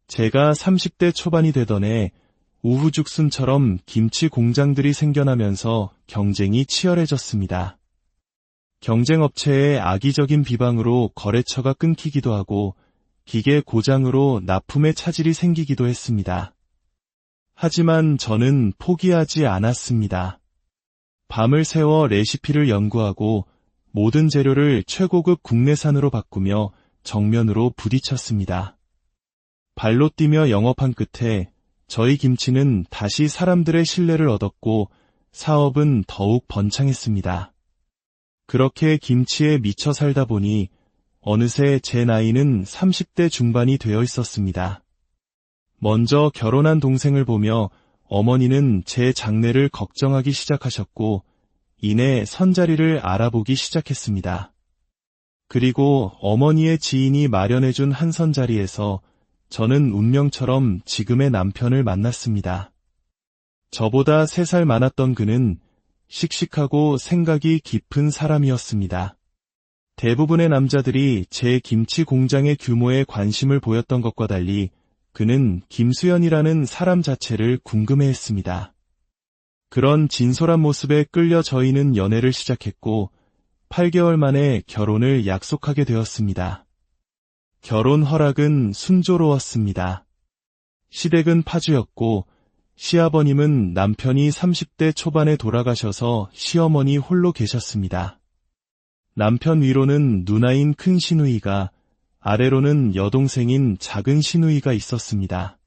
제가 30대 초반이 되던 해 우후죽순처럼 김치 공장들이 생겨나면서 경쟁이 치열해졌습니다. 경쟁업체의 악의적인 비방으로 거래처가 끊기기도 하고 기계 고장으로 납품의 차질이 생기기도 했습니다. 하지만 저는 포기하지 않았습니다. 밤을 새워 레시피를 연구하고 모든 재료를 최고급 국내산으로 바꾸며 정면으로 부딪혔습니다. 발로 뛰며 영업한 끝에 저희 김치는 다시 사람들의 신뢰를 얻었고 사업은 더욱 번창했습니다. 그렇게 김치에 미쳐 살다 보니 어느새 제 나이는 30대 중반이 되어 있었습니다. 먼저 결혼한 동생을 보며 어머니는 제 장래를 걱정하기 시작하셨고 이내 선자리를 알아보기 시작했습니다. 그리고 어머니의 지인이 마련해준 한 선자리에서 저는 운명처럼 지금의 남편을 만났습니다. 저보다 3살 많았던 그는 씩씩하고 생각이 깊은 사람이었습니다. 대부분의 남자들이 제 김치 공장의 규모에 관심을 보였던 것과 달리 그는 김수연이라는 사람 자체를 궁금해했습니다. 그런 진솔한 모습에 끌려 저희는 연애를 시작했고 8개월 만에 결혼을 약속하게 되었습니다. 결혼 허락은 순조로웠습니다. 시댁은 파주였고 시아버님은 남편이 30대 초반에 돌아가셔서 시어머니 홀로 계셨습니다. 남편 위로는 누나인 큰 시누이가, 아래로는 여동생인 작은 시누이가 있었습니다.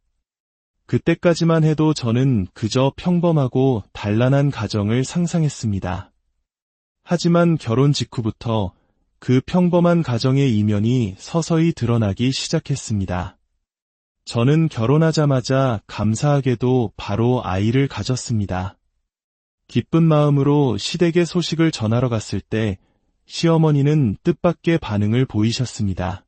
그때까지만 해도 저는 그저 평범하고 단란한 가정을 상상했습니다. 하지만 결혼 직후부터 그 평범한 가정의 이면이 서서히 드러나기 시작했습니다. 저는 결혼하자마자 감사하게도 바로 아이를 가졌습니다. 기쁜 마음으로 시댁에 소식을 전하러 갔을 때 시어머니는 뜻밖의 반응을 보이셨습니다.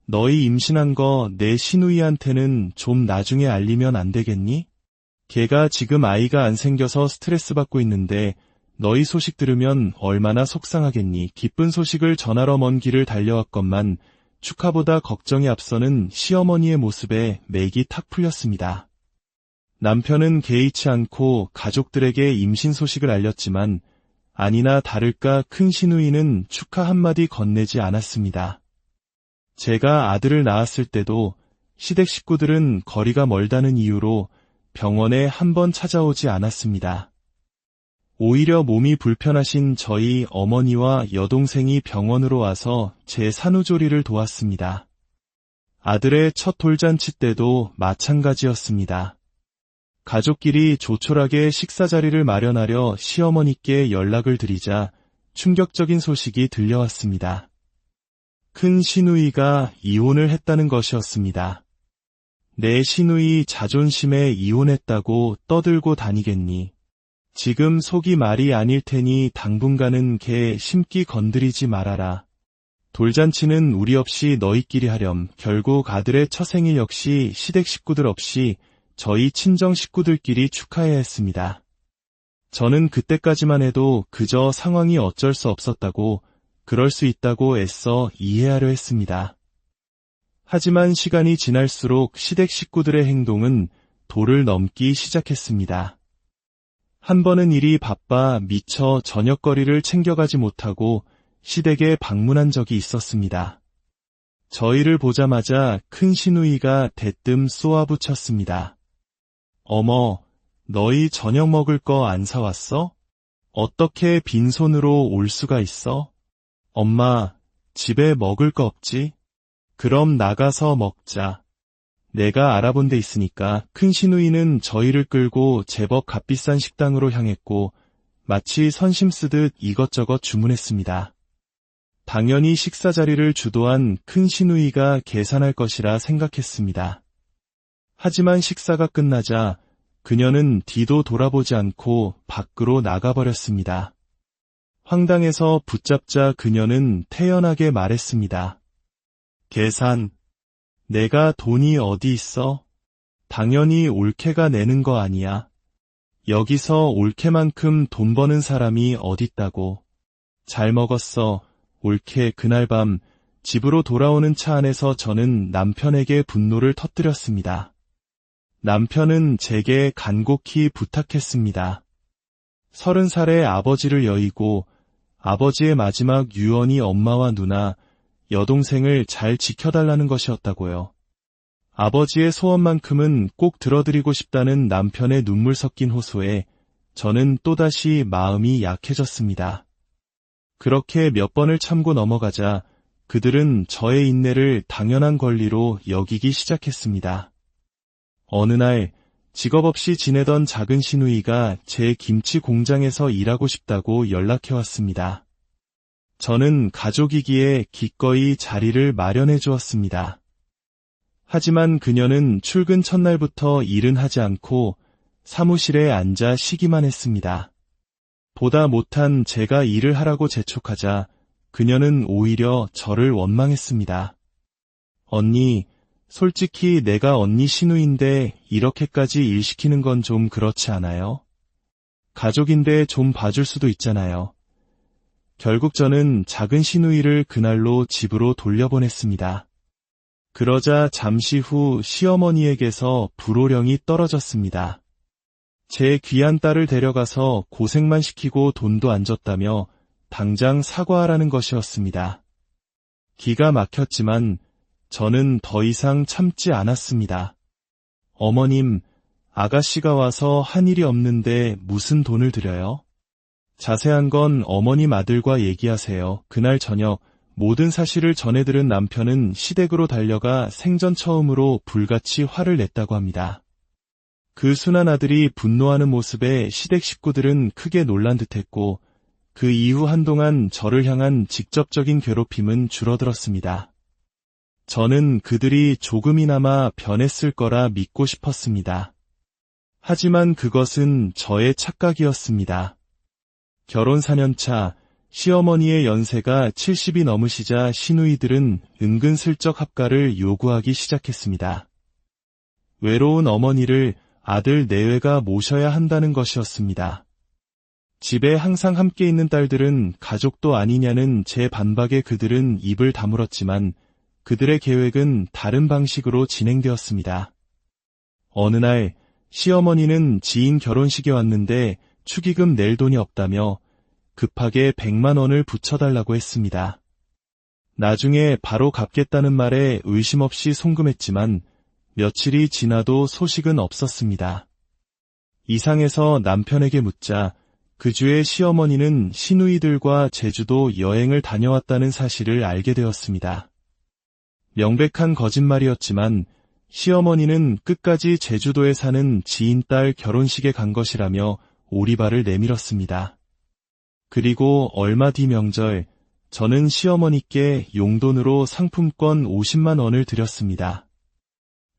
너희 임신한 거 내 시누이한테는 좀 나중에 알리면 안 되겠니? 걔가 지금 아이가 안 생겨서 스트레스 받고 있는데 너희 소식 들으면 얼마나 속상하겠니? 기쁜 소식을 전하러 먼 길을 달려왔건만 축하보다 걱정이 앞서는 시어머니의 모습에 맥이 탁 풀렸습니다. 남편은 개의치 않고 가족들에게 임신 소식을 알렸지만 아니나 다를까 큰 시누이는 축하 한마디 건네지 않았습니다. 제가 아들을 낳았을 때도 시댁 식구들은 거리가 멀다는 이유로 병원에 한 번 찾아오지 않았습니다. 오히려 몸이 불편하신 저희 어머니와 여동생이 병원으로 와서 제 산후조리를 도왔습니다. 아들의 첫 돌잔치 때도 마찬가지였습니다. 가족끼리 조촐하게 식사 자리를 마련하려 시어머니께 연락을 드리자 충격적인 소식이 들려왔습니다. 큰 시누이가 이혼을 했다는 것이었습니다. 내 시누이 자존심에 이혼했다고 떠들고 다니겠니? 지금 속이 말이 아닐 테니 당분간은 걔 심기 건드리지 말아라. 돌잔치는 우리 없이 너희끼리 하렴. 결국 아들의 첫 생일 역시 시댁 식구들 없이 저희 친정 식구들끼리 축하해야 했습니다. 저는 그때까지만 해도 그저 상황이 어쩔 수 없었다고, 그럴 수 있다고 애써 이해하려 했습니다. 하지만 시간이 지날수록 시댁 식구들의 행동은 도를 넘기 시작했습니다. 한 번은 일이 바빠 미처 저녁거리를 챙겨가지 못하고 시댁에 방문한 적이 있었습니다. 저희를 보자마자 큰 시누이가 대뜸 쏘아붙였습니다. 어머, 너희 저녁 먹을 거 안 사왔어? 어떻게 빈손으로 올 수가 있어? 엄마, 집에 먹을 거 없지? 그럼 나가서 먹자. 내가 알아본 데 있으니까. 큰 시누이는 저희를 끌고 제법 값비싼 식당으로 향했고 마치 선심 쓰듯 이것저것 주문했습니다. 당연히 식사 자리를 주도한 큰 시누이가 계산할 것이라 생각했습니다. 하지만 식사가 끝나자 그녀는 뒤도 돌아보지 않고 밖으로 나가버렸습니다. 황당해서 붙잡자 그녀는 태연하게 말했습니다. 계산. 내가 돈이 어디 있어? 당연히 올케가 내는 거 아니야. 여기서 올케만큼 돈 버는 사람이 어딨다고. 잘 먹었어. 올케. 그날 밤 집으로 돌아오는 차 안에서 저는 남편에게 분노를 터뜨렸습니다. 남편은 제게 간곡히 부탁했습니다. 30살의 아버지를 여의고 아버지의 마지막 유언이 엄마와 누나, 여동생을 잘 지켜달라는 것이었다고요. 아버지의 소원만큼은 꼭 들어드리고 싶다는 남편의 눈물 섞인 호소에 저는 또다시 마음이 약해졌습니다. 그렇게 몇 번을 참고 넘어가자 그들은 저의 인내를 당연한 권리로 여기기 시작했습니다. 어느 날 직업 없이 지내던 작은 시누이가 제 김치 공장에서 일하고 싶다고 연락해왔습니다. 저는 가족이기에 기꺼이 자리를 마련해 주었습니다. 하지만 그녀는 출근 첫날부터 일은 하지 않고 사무실에 앉아 쉬기만 했습니다. 보다 못한 제가 일을 하라고 재촉하자 그녀는 오히려 저를 원망했습니다. 언니, 솔직히 내가 언니 시누인데 이렇게까지 일 시키는 건 좀 그렇지 않아요? 가족인데 좀 봐줄 수도 있잖아요. 결국 저는 작은 시누이를 그날로 집으로 돌려보냈습니다. 그러자 잠시 후 시어머니에게서 불호령이 떨어졌습니다. 제 귀한 딸을 데려가서 고생만 시키고 돈도 안 줬다며 당장 사과하라는 것이었습니다. 기가 막혔지만 저는 더 이상 참지 않았습니다. 어머님, 아가씨가 와서 한 일이 없는데 무슨 돈을 드려요? 자세한 건 어머님 아들과 얘기하세요. 그날 저녁 모든 사실을 전해들은 남편은 시댁으로 달려가 생전 처음으로 불같이 화를 냈다고 합니다. 그 순한 아들이 분노하는 모습에 시댁 식구들은 크게 놀란 듯했고 그 이후 한동안 저를 향한 직접적인 괴롭힘은 줄어들었습니다. 저는 그들이 조금이나마 변했을 거라 믿고 싶었습니다. 하지만 그것은 저의 착각이었습니다. 결혼 4년차, 시어머니의 연세가 70이 넘으시자 시누이들은 은근슬쩍 합가를 요구하기 시작했습니다. 외로운 어머니를 아들 내외가 모셔야 한다는 것이었습니다. 집에 항상 함께 있는 딸들은 가족도 아니냐는 제 반박에 그들은 입을 다물었지만 그들의 계획은 다른 방식으로 진행되었습니다. 어느 날 시어머니는 지인 결혼식에 왔는데 축의금 낼 돈이 없다며 급하게 100만 원을 붙여달라고 했습니다. 나중에 바로 갚겠다는 말에 의심 없이 송금했지만 며칠이 지나도 소식은 없었습니다. 이상해서 남편에게 묻자 그 주에 시어머니는 시누이들과 제주도 여행을 다녀왔다는 사실을 알게 되었습니다. 명백한 거짓말이었지만 시어머니는 끝까지 제주도에 사는 지인 딸 결혼식에 간 것이라며 오리발을 내밀었습니다. 그리고 얼마 뒤 명절, 저는 시어머니께 용돈으로 상품권 50만 원을 드렸습니다.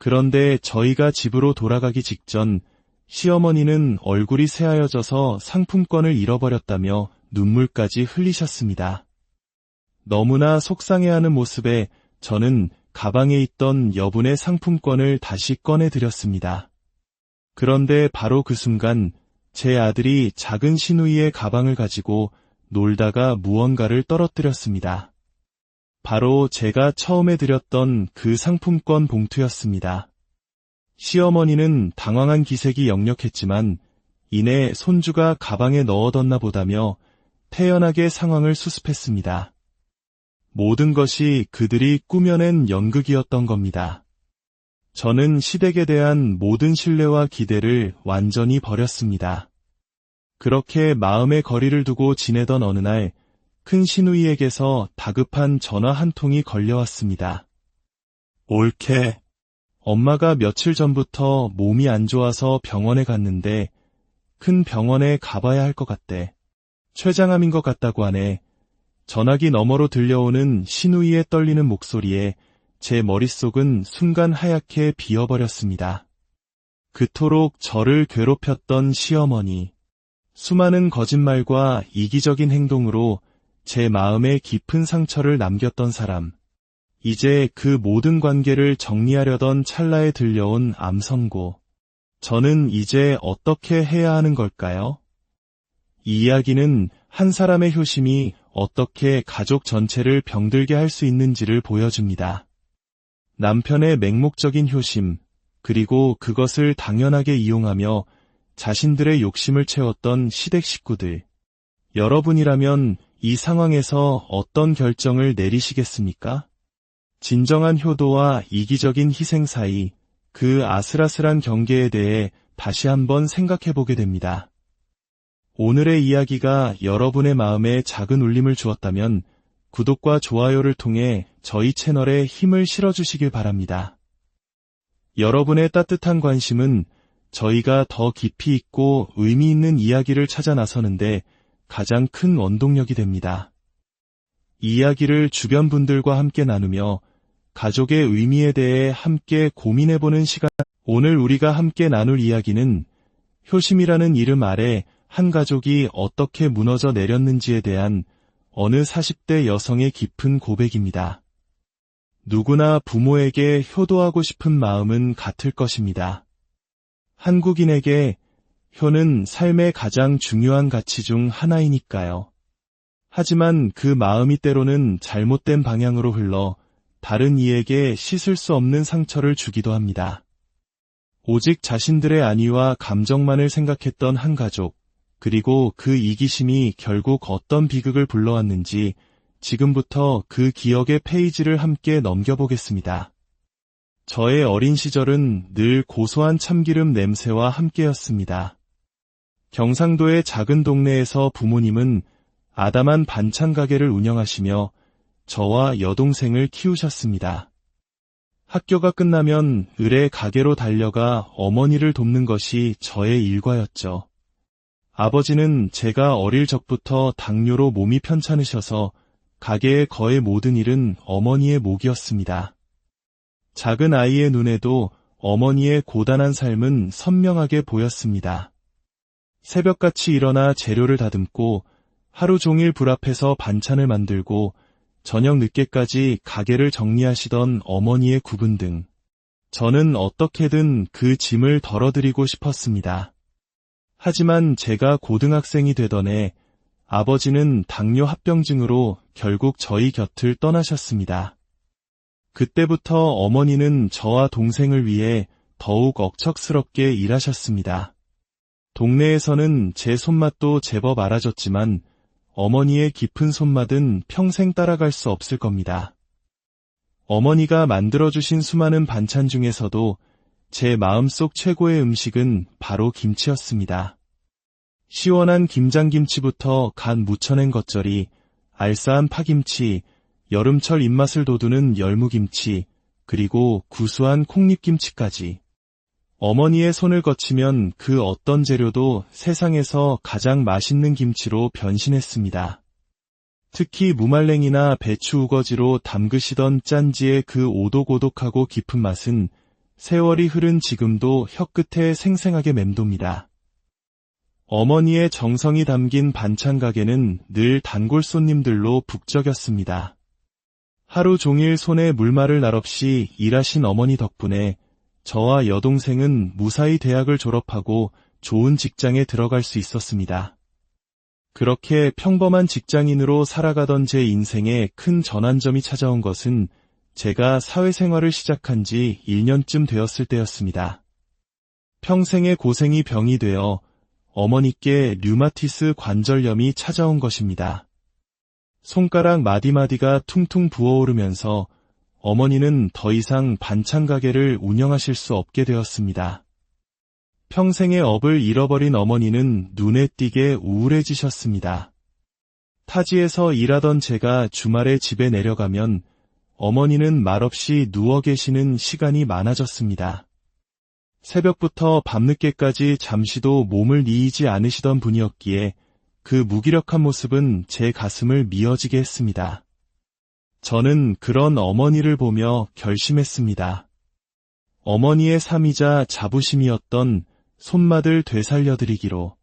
그런데 저희가 집으로 돌아가기 직전 시어머니는 얼굴이 새하얘져서 상품권을 잃어버렸다며 눈물까지 흘리셨습니다. 너무나 속상해하는 모습에 저는 가방에 있던 여분의 상품권을 다시 꺼내드렸습니다. 그런데 바로 그 순간 제 아들이 작은 시누이의 가방을 가지고 놀다가 무언가를 떨어뜨렸습니다. 바로 제가 처음에 드렸던 그 상품권 봉투였습니다. 시어머니는 당황한 기색이 역력했지만 이내 손주가 가방에 넣어뒀나 보다며 태연하게 상황을 수습했습니다. 모든 것이 그들이 꾸며낸 연극이었던 겁니다. 저는 시댁에 대한 모든 신뢰와 기대를 완전히 버렸습니다. 그렇게 마음의 거리를 두고 지내던 어느 날 큰 시누이에게서 다급한 전화 한 통이 걸려왔습니다. 올케. 엄마가 며칠 전부터 몸이 안 좋아서 병원에 갔는데 큰 병원에 가봐야 할 것 같대. 췌장암인 것 같다고 하네. 전화기 너머로 들려오는 시누이의 떨리는 목소리에 제 머릿속은 순간 하얗게 비어버렸습니다. 그토록 저를 괴롭혔던 시어머니. 수많은 거짓말과 이기적인 행동으로 제 마음에 깊은 상처를 남겼던 사람. 이제 그 모든 관계를 정리하려던 찰나에 들려온 암선고. 저는 이제 어떻게 해야 하는 걸까요? 이 이야기는 한 사람의 효심이 어떻게 가족 전체를 병들게 할 수 있는지를 보여줍니다. 남편의 맹목적인 효심, 그리고 그것을 당연하게 이용하며 자신들의 욕심을 채웠던 시댁 식구들. 여러분이라면 이 상황에서 어떤 결정을 내리시겠습니까? 진정한 효도와 이기적인 희생 사이 그 아슬아슬한 경계에 대해 다시 한번 생각해보게 됩니다. 오늘의 이야기가 여러분의 마음에 작은 울림을 주었다면 구독과 좋아요를 통해 저희 채널에 힘을 실어주시길 바랍니다. 여러분의 따뜻한 관심은 저희가 더 깊이 있고 의미 있는 이야기를 찾아 나서는데 가장 큰 원동력이 됩니다. 이 이야기를 주변 분들과 함께 나누며 가족의 의미에 대해 함께 고민해보는 시간. 오늘 우리가 함께 나눌 이야기는 효심이라는 이름 아래 한 가족이 어떻게 무너져 내렸는지에 대한 어느 40대 여성의 깊은 고백입니다. 누구나 부모에게 효도하고 싶은 마음은 같을 것입니다. 한국인에게 효는 삶의 가장 중요한 가치 중 하나이니까요. 하지만 그 마음이 때로는 잘못된 방향으로 흘러 다른 이에게 씻을 수 없는 상처를 주기도 합니다. 오직 자신들의 안위와 감정만을 생각했던 한 가족, 그리고 그 이기심이 결국 어떤 비극을 불러왔는지 지금부터 그 기억의 페이지를 함께 넘겨보겠습니다. 저의 어린 시절은 늘 고소한 참기름 냄새와 함께였습니다. 경상도의 작은 동네에서 부모님은 아담한 반찬 가게를 운영하시며 저와 여동생을 키우셨습니다. 학교가 끝나면 을의 가게로 달려가 어머니를 돕는 것이 저의 일과였죠. 아버지는 제가 어릴 적부터 당뇨로 몸이 편찮으셔서 가게의 거의 모든 일은 어머니의 몫이었습니다. 작은 아이의 눈에도 어머니의 고단한 삶은 선명하게 보였습니다. 새벽같이 일어나 재료를 다듬고 하루 종일 불 앞에서 반찬을 만들고 저녁 늦게까지 가게를 정리하시던 어머니의 구분 등 저는 어떻게든 그 짐을 덜어드리고 싶었습니다. 하지만 제가 고등학생이 되던 해 아버지는 당뇨 합병증으로 결국 저희 곁을 떠나셨습니다. 그때부터 어머니는 저와 동생을 위해 더욱 억척스럽게 일하셨습니다. 동네에서는 제 손맛도 제법 알아졌지만 어머니의 깊은 손맛은 평생 따라갈 수 없을 겁니다. 어머니가 만들어주신 수많은 반찬 중에서도 제 마음속 최고의 음식은 바로 김치였습니다. 시원한 김장김치부터 간 무쳐낸 겉절이, 알싸한 파김치, 여름철 입맛을 돋우는 열무김치, 그리고 구수한 콩잎김치까지. 어머니의 손을 거치면 그 어떤 재료도 세상에서 가장 맛있는 김치로 변신했습니다. 특히 무말랭이나 배추 우거지로 담그시던 짠지의 그 오독오독하고 깊은 맛은 세월이 흐른 지금도 혀끝에 생생하게 맴돕니다. 어머니의 정성이 담긴 반찬 가게는 늘 단골 손님들로 북적였습니다. 하루 종일 손에 물마를 날 없이 일하신 어머니 덕분에 저와 여동생은 무사히 대학을 졸업하고 좋은 직장에 들어갈 수 있었습니다. 그렇게 평범한 직장인으로 살아가던 제 인생에 큰 전환점이 찾아온 것은 제가 사회생활을 시작한 지 1년쯤 되었을 때였습니다. 평생의 고생이 병이 되어 어머니께 류마티스 관절염이 찾아온 것입니다. 손가락 마디마디가 퉁퉁 부어오르면서 어머니는 더 이상 반찬 가게를 운영하실 수 없게 되었습니다. 평생의 업을 잃어버린 어머니는 눈에 띄게 우울해지셨습니다. 타지에서 일하던 제가 주말에 집에 내려가면 어머니는 말없이 누워 계시는 시간이 많아졌습니다. 새벽부터 밤늦게까지 잠시도 몸을 이이지 않으시던 분이었기에 그 무기력한 모습은 제 가슴을 미어지게 했습니다. 저는 그런 어머니를 보며 결심했습니다. 어머니의 삶이자 자부심이었던 손맛을 되살려드리기로.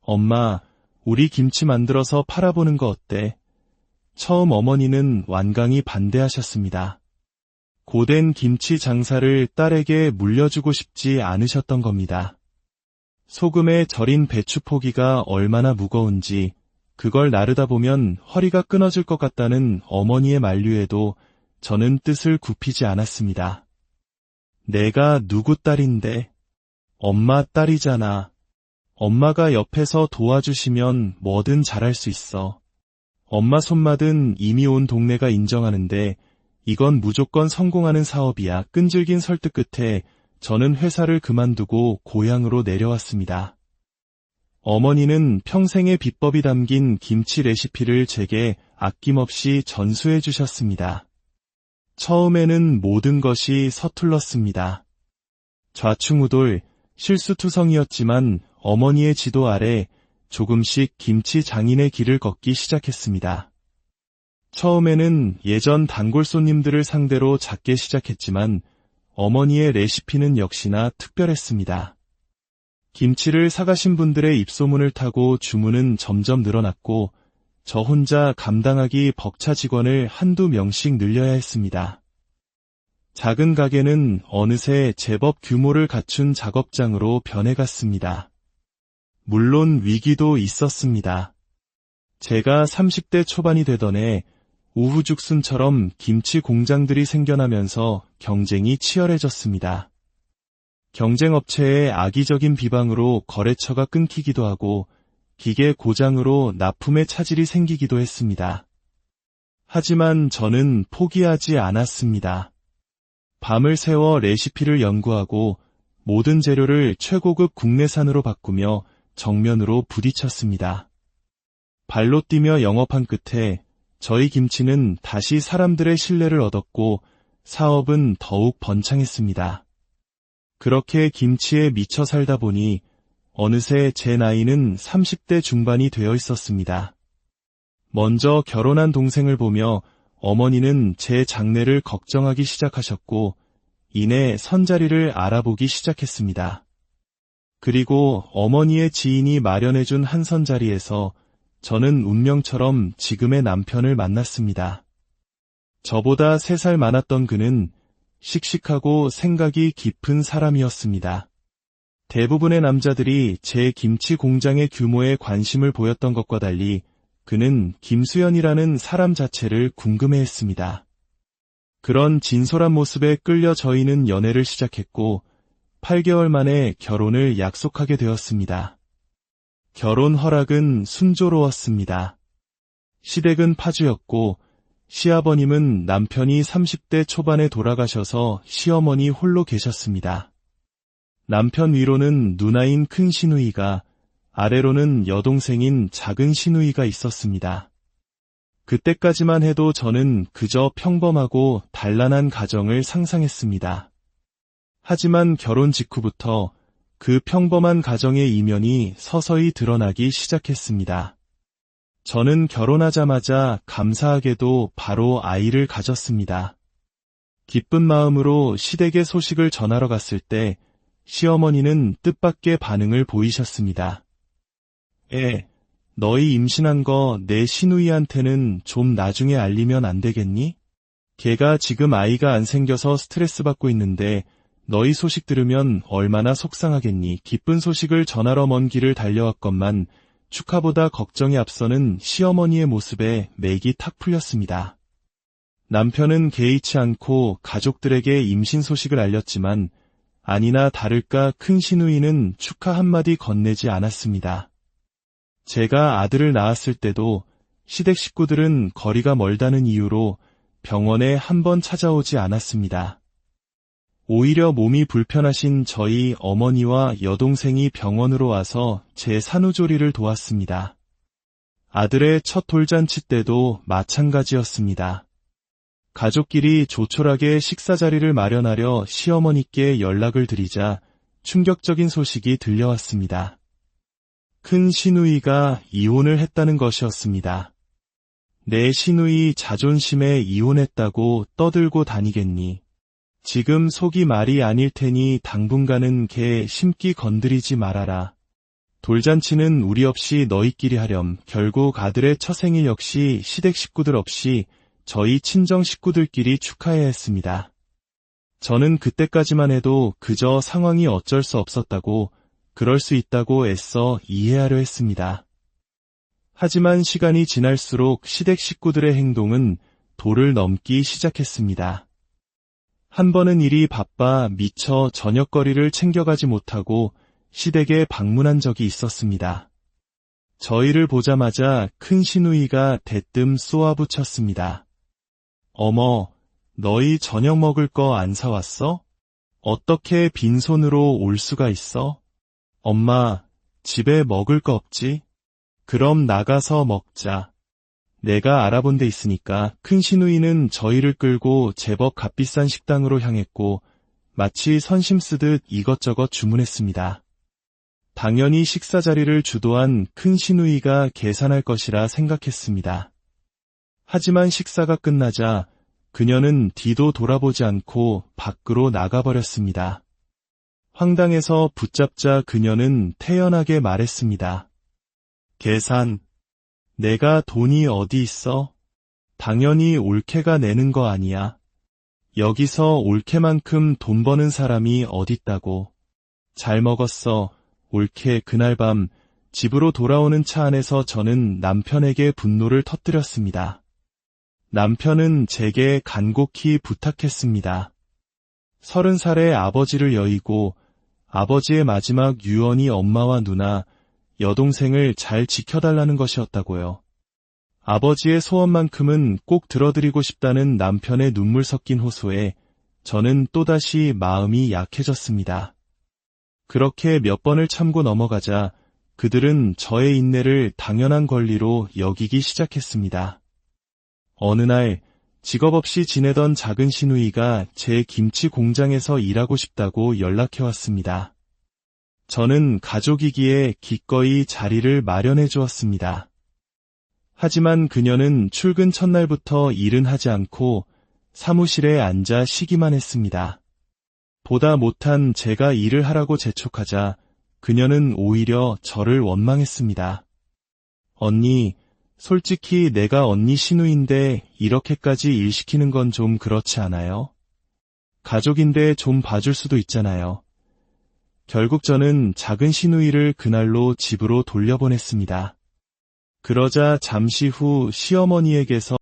엄마, 우리 김치 만들어서 팔아보는 거 어때? 처음 어머니는 완강히 반대하셨습니다. 고된 김치 장사를 딸에게 물려주고 싶지 않으셨던 겁니다. 소금에 절인 배추 포기가 얼마나 무거운지 그걸 나르다 보면 허리가 끊어질 것 같다는 어머니의 만류에도 저는 뜻을 굽히지 않았습니다. 내가 누구 딸인데? 엄마 딸이잖아. 엄마가 옆에서 도와주시면 뭐든 잘할 수 있어. 엄마 손맛은 이미 온 동네가 인정하는데 이건 무조건 성공하는 사업이야. 끈질긴 설득 끝에 저는 회사를 그만두고 고향으로 내려왔습니다. 어머니는 평생의 비법이 담긴 김치 레시피를 제게 아낌없이 전수해 주셨습니다. 처음에는 모든 것이 서툴렀습니다. 좌충우돌, 실수투성이었지만 어머니의 지도 아래 조금씩 김치 장인의 길을 걷기 시작했습니다. 처음에는 예전 단골 손님들을 상대로 작게 시작했지만 어머니의 레시피는 역시나 특별했습니다. 김치를 사가신 분들의 입소문을 타고 주문은 점점 늘어났고 저 혼자 감당하기 벅차 직원을 한두 명씩 늘려야 했습니다. 작은 가게는 어느새 제법 규모를 갖춘 작업장으로 변해갔습니다. 물론 위기도 있었습니다. 제가 30대 초반이 되던 해 우후죽순처럼 김치 공장들이 생겨나면서 경쟁이 치열해졌습니다. 경쟁업체의 악의적인 비방으로 거래처가 끊기기도 하고 기계 고장으로 납품의 차질이 생기기도 했습니다. 하지만 저는 포기하지 않았습니다. 밤을 새워 레시피를 연구하고 모든 재료를 최고급 국내산으로 바꾸며 정면으로 부딪혔습니다. 발로 뛰며 영업한 끝에 저희 김치는 다시 사람들의 신뢰를 얻었고 사업은 더욱 번창했습니다. 그렇게 김치에 미쳐 살다 보니 어느새 제 나이는 30대 중반이 되어 있었습니다. 먼저 결혼한 동생을 보며 어머니는 제 장래를 걱정하기 시작하셨고 이내 선자리를 알아보기 시작했습니다. 그리고 어머니의 지인이 마련해준 한 선자리에서 저는 운명처럼 지금의 남편을 만났습니다. 저보다 3살 많았던 그는 씩씩하고 생각이 깊은 사람이었습니다. 대부분의 남자들이 제 김치 공장의 규모에 관심을 보였던 것과 달리 그는 김수연이라는 사람 자체를 궁금해했습니다. 그런 진솔한 모습에 끌려 저희는 연애를 시작했고 8개월 만에 결혼을 약속하게 되었습니다. 결혼 허락은 순조로웠습니다. 시댁은 파주였고 시아버님은 남편이 30대 초반에 돌아가셔서 시어머니 홀로 계셨습니다. 남편 위로는 누나인 큰 시누이가, 아래로는 여동생인 작은 시누이가 있었습니다. 그때까지만 해도 저는 그저 평범하고 단란한 가정을 상상했습니다. 하지만 결혼 직후부터 그 평범한 가정의 이면이 서서히 드러나기 시작했습니다. 저는 결혼하자마자 감사하게도 바로 아이를 가졌습니다. 기쁜 마음으로 시댁에 소식을 전하러 갔을 때 시어머니는 뜻밖의 반응을 보이셨습니다. 너희 임신한 거 내 시누이한테는 좀 나중에 알리면 안 되겠니? 걔가 지금 아이가 안 생겨서 스트레스 받고 있는데 너희 소식 들으면 얼마나 속상하겠니? 기쁜 소식을 전하러 먼 길을 달려왔건만 축하보다 걱정이 앞서는 시어머니의 모습에 맥이 탁 풀렸습니다. 남편은 개의치 않고 가족들에게 임신 소식을 알렸지만 아니나 다를까 큰 시누이는 축하 한마디 건네지 않았습니다. 제가 아들을 낳았을 때도 시댁 식구들은 거리가 멀다는 이유로 병원에 한 번 찾아오지 않았습니다. 오히려 몸이 불편하신 저희 어머니와 여동생이 병원으로 와서 제 산후조리를 도왔습니다. 아들의 첫 돌잔치 때도 마찬가지였습니다. 가족끼리 조촐하게 식사 자리를 마련하려 시어머니께 연락을 드리자 충격적인 소식이 들려왔습니다. 큰 시누이가 이혼을 했다는 것이었습니다. 내 시누이 자존심에 이혼했다고 떠들고 다니겠니? 지금 속이 말이 아닐 테니 당분간은 걔 심기 건드리지 말아라. 돌잔치는 우리 없이 너희끼리 하렴. 결국 아들의 첫 생일 역시 시댁 식구들 없이 저희 친정 식구들끼리 축하해야 했습니다. 저는 그때까지만 해도 그저 상황이 어쩔 수 없었다고, 그럴 수 있다고 애써 이해하려 했습니다. 하지만 시간이 지날수록 시댁 식구들의 행동은 도를 넘기 시작했습니다. 한 번은 일이 바빠 미처 저녁거리를 챙겨가지 못하고 시댁에 방문한 적이 있었습니다. 저희를 보자마자 큰 시누이가 대뜸 쏘아붙였습니다. 어머, 너희 저녁 먹을 거 안 사왔어? 어떻게 빈손으로 올 수가 있어? 엄마, 집에 먹을 거 없지? 그럼 나가서 먹자. 내가 알아본 데 있으니까. 큰 시누이는 저희를 끌고 제법 값비싼 식당으로 향했고 마치 선심 쓰듯 이것저것 주문했습니다. 당연히 식사 자리를 주도한 큰 시누이가 계산할 것이라 생각했습니다. 하지만 식사가 끝나자 그녀는 뒤도 돌아보지 않고 밖으로 나가버렸습니다. 황당해서 붙잡자 그녀는 태연하게 말했습니다. 계산. 내가 돈이 어디 있어? 당연히 올케가 내는 거 아니야. 여기서 올케만큼 돈 버는 사람이 어딨다고. 잘 먹었어. 올케. 그날 밤 집으로 돌아오는 차 안에서 저는 남편에게 분노를 터뜨렸습니다. 남편은 제게 간곡히 부탁했습니다. 30살의 아버지를 여의고 아버지의 마지막 유언이 엄마와 누나, 여동생을 잘 지켜달라는 것이었다고요. 아버지의 소원만큼은 꼭 들어드리고 싶다는 남편의 눈물 섞인 호소에 저는 또다시 마음이 약해졌습니다. 그렇게 몇 번을 참고 넘어가자 그들은 저의 인내를 당연한 권리로 여기기 시작했습니다. 어느 날 직업 없이 지내던 작은 시누이가 제 김치 공장에서 일하고 싶다고 연락해왔습니다. 저는 가족이기에 기꺼이 자리를 마련해 주었습니다. 하지만 그녀는 출근 첫날부터 일은 하지 않고 사무실에 앉아 쉬기만 했습니다. 보다 못한 제가 일을 하라고 재촉하자 그녀는 오히려 저를 원망했습니다. 언니, 솔직히 내가 언니 시누인데 이렇게까지 일 시키는 건 좀 그렇지 않아요? 가족인데 좀 봐줄 수도 있잖아요. 결국 저는 작은 시누이를 그날로 집으로 돌려보냈습니다. 그러자 잠시 후 시어머니에게서